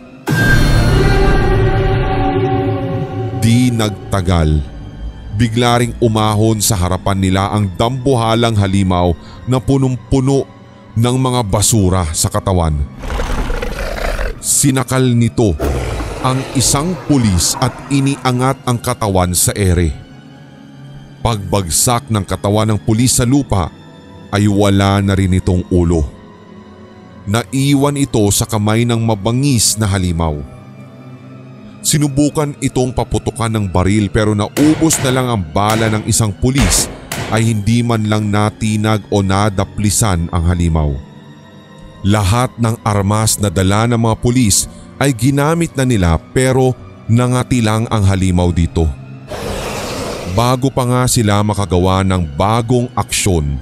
S1: Di nagtagal, bigla ring umahon sa harapan nila ang dambuhalang halimaw na punong-puno ng mga basura sa katawan. Sinakal nito ang isang pulis at iniangat ang katawan sa ere. Pagbagsak ng katawan ng pulis sa lupa ay wala na rin itong ulo. Naiwan ito sa kamay ng mabangis na halimaw. Sinubukan itong paputukan ng baril pero naubos na lang ang bala ng isang pulis ay hindi man lang natinag o nadaplisan ang halimaw. Lahat ng armas na dala ng mga pulis ay ginamit na nila pero nangati lang ang halimaw dito. Bago pa nga sila makagawa ng bagong aksyon,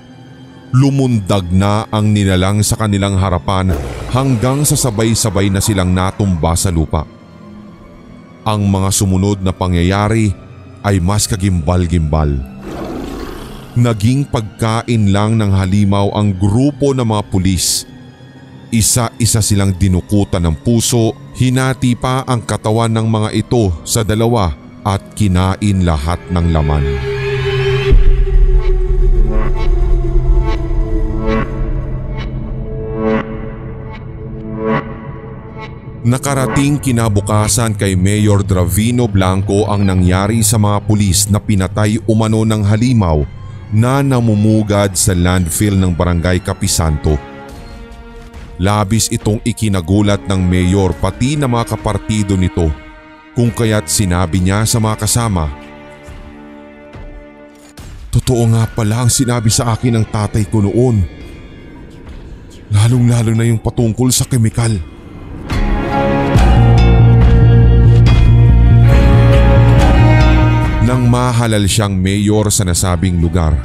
S1: lumundag na ang nilalang sa kanilang harapan hanggang sa sabay-sabay na silang natumba sa lupa. Ang mga sumunod na pangyayari ay mas kagimbal-gimbal. Naging pagkain lang ng halimaw ang grupo ng mga pulis. Isa-isa silang dinukutan ng puso, hinati pa ang katawan ng mga ito sa 2 at kinain lahat ng laman. Nakarating kinabukasan kay Mayor Dravino Blanco ang nangyari sa mga pulis na pinatay umano ng halimaw na namumugad sa landfill ng Barangay Kapisanto. Labis itong ikinagulat ng mayor pati na mga kapartido nito kung kaya't sinabi niya sa mga kasama, "Totoo nga pala ang sinabi sa akin ng tatay ko noon. Lalong-lalo na yung patungkol sa kemikal." Nang mahalal siyang mayor sa nasabing lugar,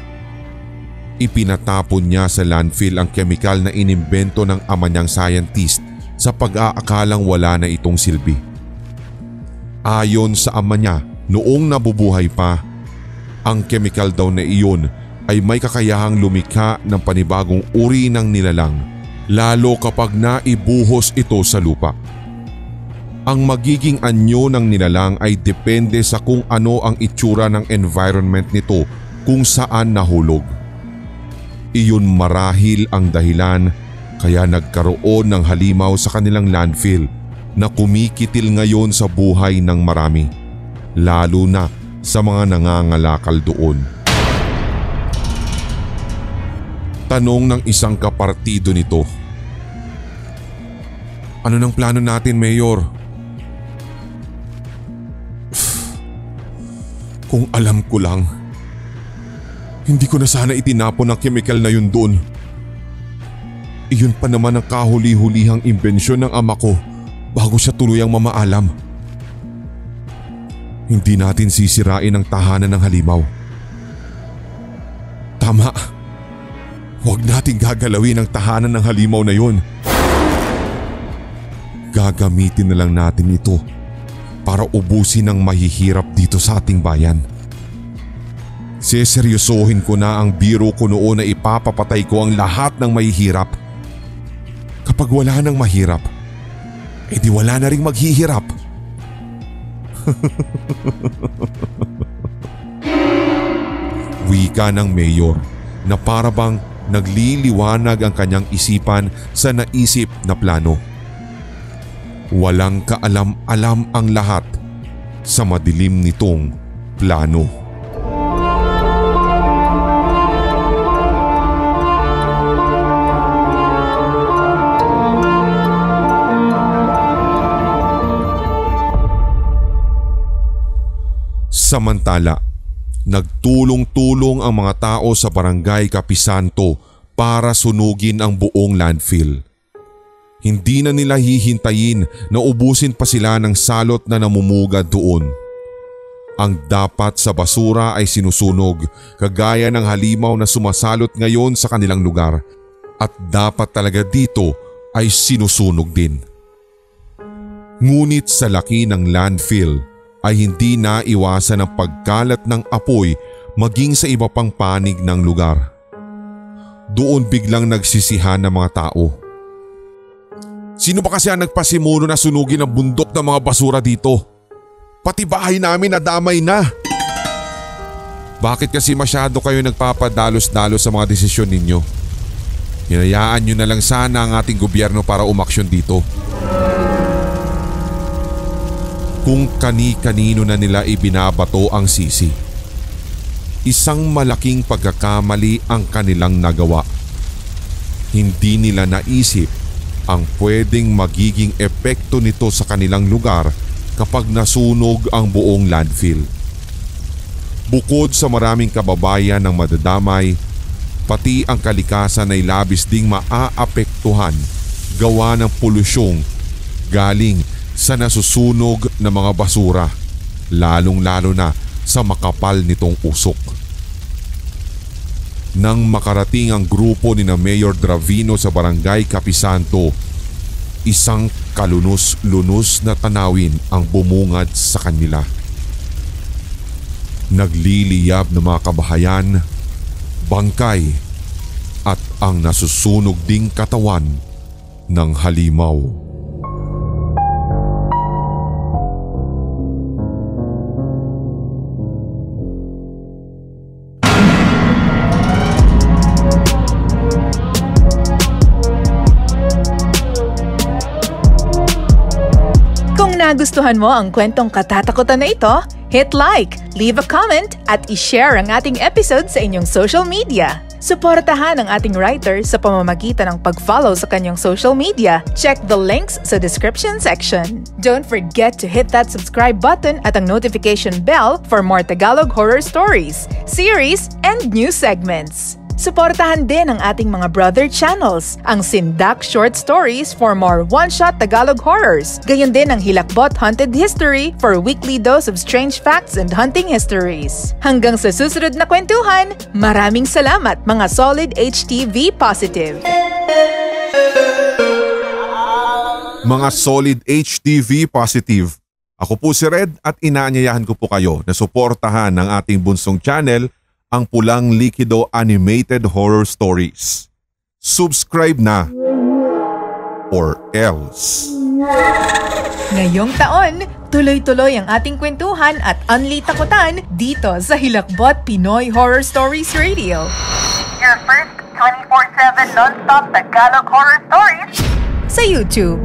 S1: ipinatapon niya sa landfill ang kemikal na inimbento ng ama niyang scientist sa pag-aakalang wala na itong silbi. Ayon sa ama niya, noong nabubuhay pa, ang kemikal daw na iyon ay may kakayahang lumikha ng panibagong uri ng nilalang, lalo kapag naibuhos ito sa lupa. Ang magiging anyo ng nilalang ay depende sa kung ano ang itsura ng environment nito kung saan nahulog. Iyon marahil ang dahilan kaya nagkaroon ng halimaw sa kanilang landfill na kumikitil ngayon sa buhay ng marami, lalo na sa mga nangangalakal doon. Tanong ng isang kapartido nito, "Ano nang plano natin, Mayor? Kung alam ko lang, hindi ko na sana itinapon ang chemical na yun doon. Iyon pa naman ang kahuli-hulihang imbensyon ng ama ko bago siya tuluyang mamaalam. Hindi natin sisirain ang tahanan ng halimaw. Tama. Huwag nating gagalawin ang tahanan ng halimaw na yun. Gagamitin na lang natin ito para ubusin ang mahihirap dito sa ating bayan. Seseryosohin ko na ang biro ko noon na ipapapatay ko ang lahat ng mahihirap. Kapag wala nang mahirap, edi wala na ring maghihirap. Wika ng mayor na parabang nagliliwanag ang kanyang isipan sa naisip na plano. Walang kaalam-alam ang lahat sa madilim nitong plano. Samantala, nagtulong-tulong ang mga tao sa barangay Kapisanto para sunugin ang buong landfill. Hindi na nila hihintayin na ubusin pa sila ng salot na namumugad doon. Ang dapat sa basura ay sinusunog kagaya ng halimaw na sumasalot ngayon sa kanilang lugar, at dapat talaga dito ay sinusunog din. Ngunit sa laki ng landfill ay hindi na iwasan ang pagkalat ng apoy maging sa iba pang panig ng lugar. Doon biglang nagsisihan ng mga tao. Sino ba kasi ang nagpasimulo na sunugin ang bundok ng mga basura dito? Pati bahay namin nadamay na. Bakit kasi masyado kayo nagpapadalos-dalos sa mga desisyon ninyo? Hinayaan nyo na lang sana ang ating gobyerno para umaksyon dito. Kung kani-kanino na nila ibinabato ang sisi. Isang malaking pagkakamali ang kanilang nagawa. Hindi nila naisip ang pwedeng magiging epekto nito sa kanilang lugar kapag nasunog ang buong landfill. Bukod sa maraming kababayan ng madadamay, pati ang kalikasan ay labis ding maaapektuhan gawa ng polusyong galing sa nasusunog na mga basura, lalong-lalo na sa makapal nitong usok. Nang makarating ang grupo ni na Mayor Dravino sa barangay Kapisanto, isang kalunos-lunos na tanawin ang bumungad sa kanila. Nagliliyab na mga kabahayan, bangkay at ang nasusunog ding katawan ng halimaw.
S3: Nagustuhan mo ang kwentong katatakutan na ito? Hit like, leave a comment at i-share ang ating episode sa inyong social media. Suportahan ang ating writer sa pamamagitan ng pag-follow sa kanyang social media. Check the links sa description section. Don't forget to hit that subscribe button at ang notification bell for more Tagalog horror stories, series, and new segments. Suportahan din ang ating mga brother channels, ang Sindak Short Stories for more one-shot Tagalog horrors. Gayon din ang Hilakbot Haunted History for weekly dose of strange facts and hunting histories. Hanggang sa susunod na kwentuhan, maraming salamat mga Solid HTV Positive.
S1: Mga Solid HTV Positive, ako po si Red at inaanyayahan ko po kayo na suportahan ng ating bunsong channel, ang Pulang Likido Animated Horror Stories. Subscribe na or else.
S3: Ngayong taon, tuloy-tuloy ang ating kwentuhan at unli takutan dito sa Hilakbot Pinoy Horror Stories Radio.
S4: Your first 24/7 non-stop Tagalog horror stories
S3: Sa YouTube.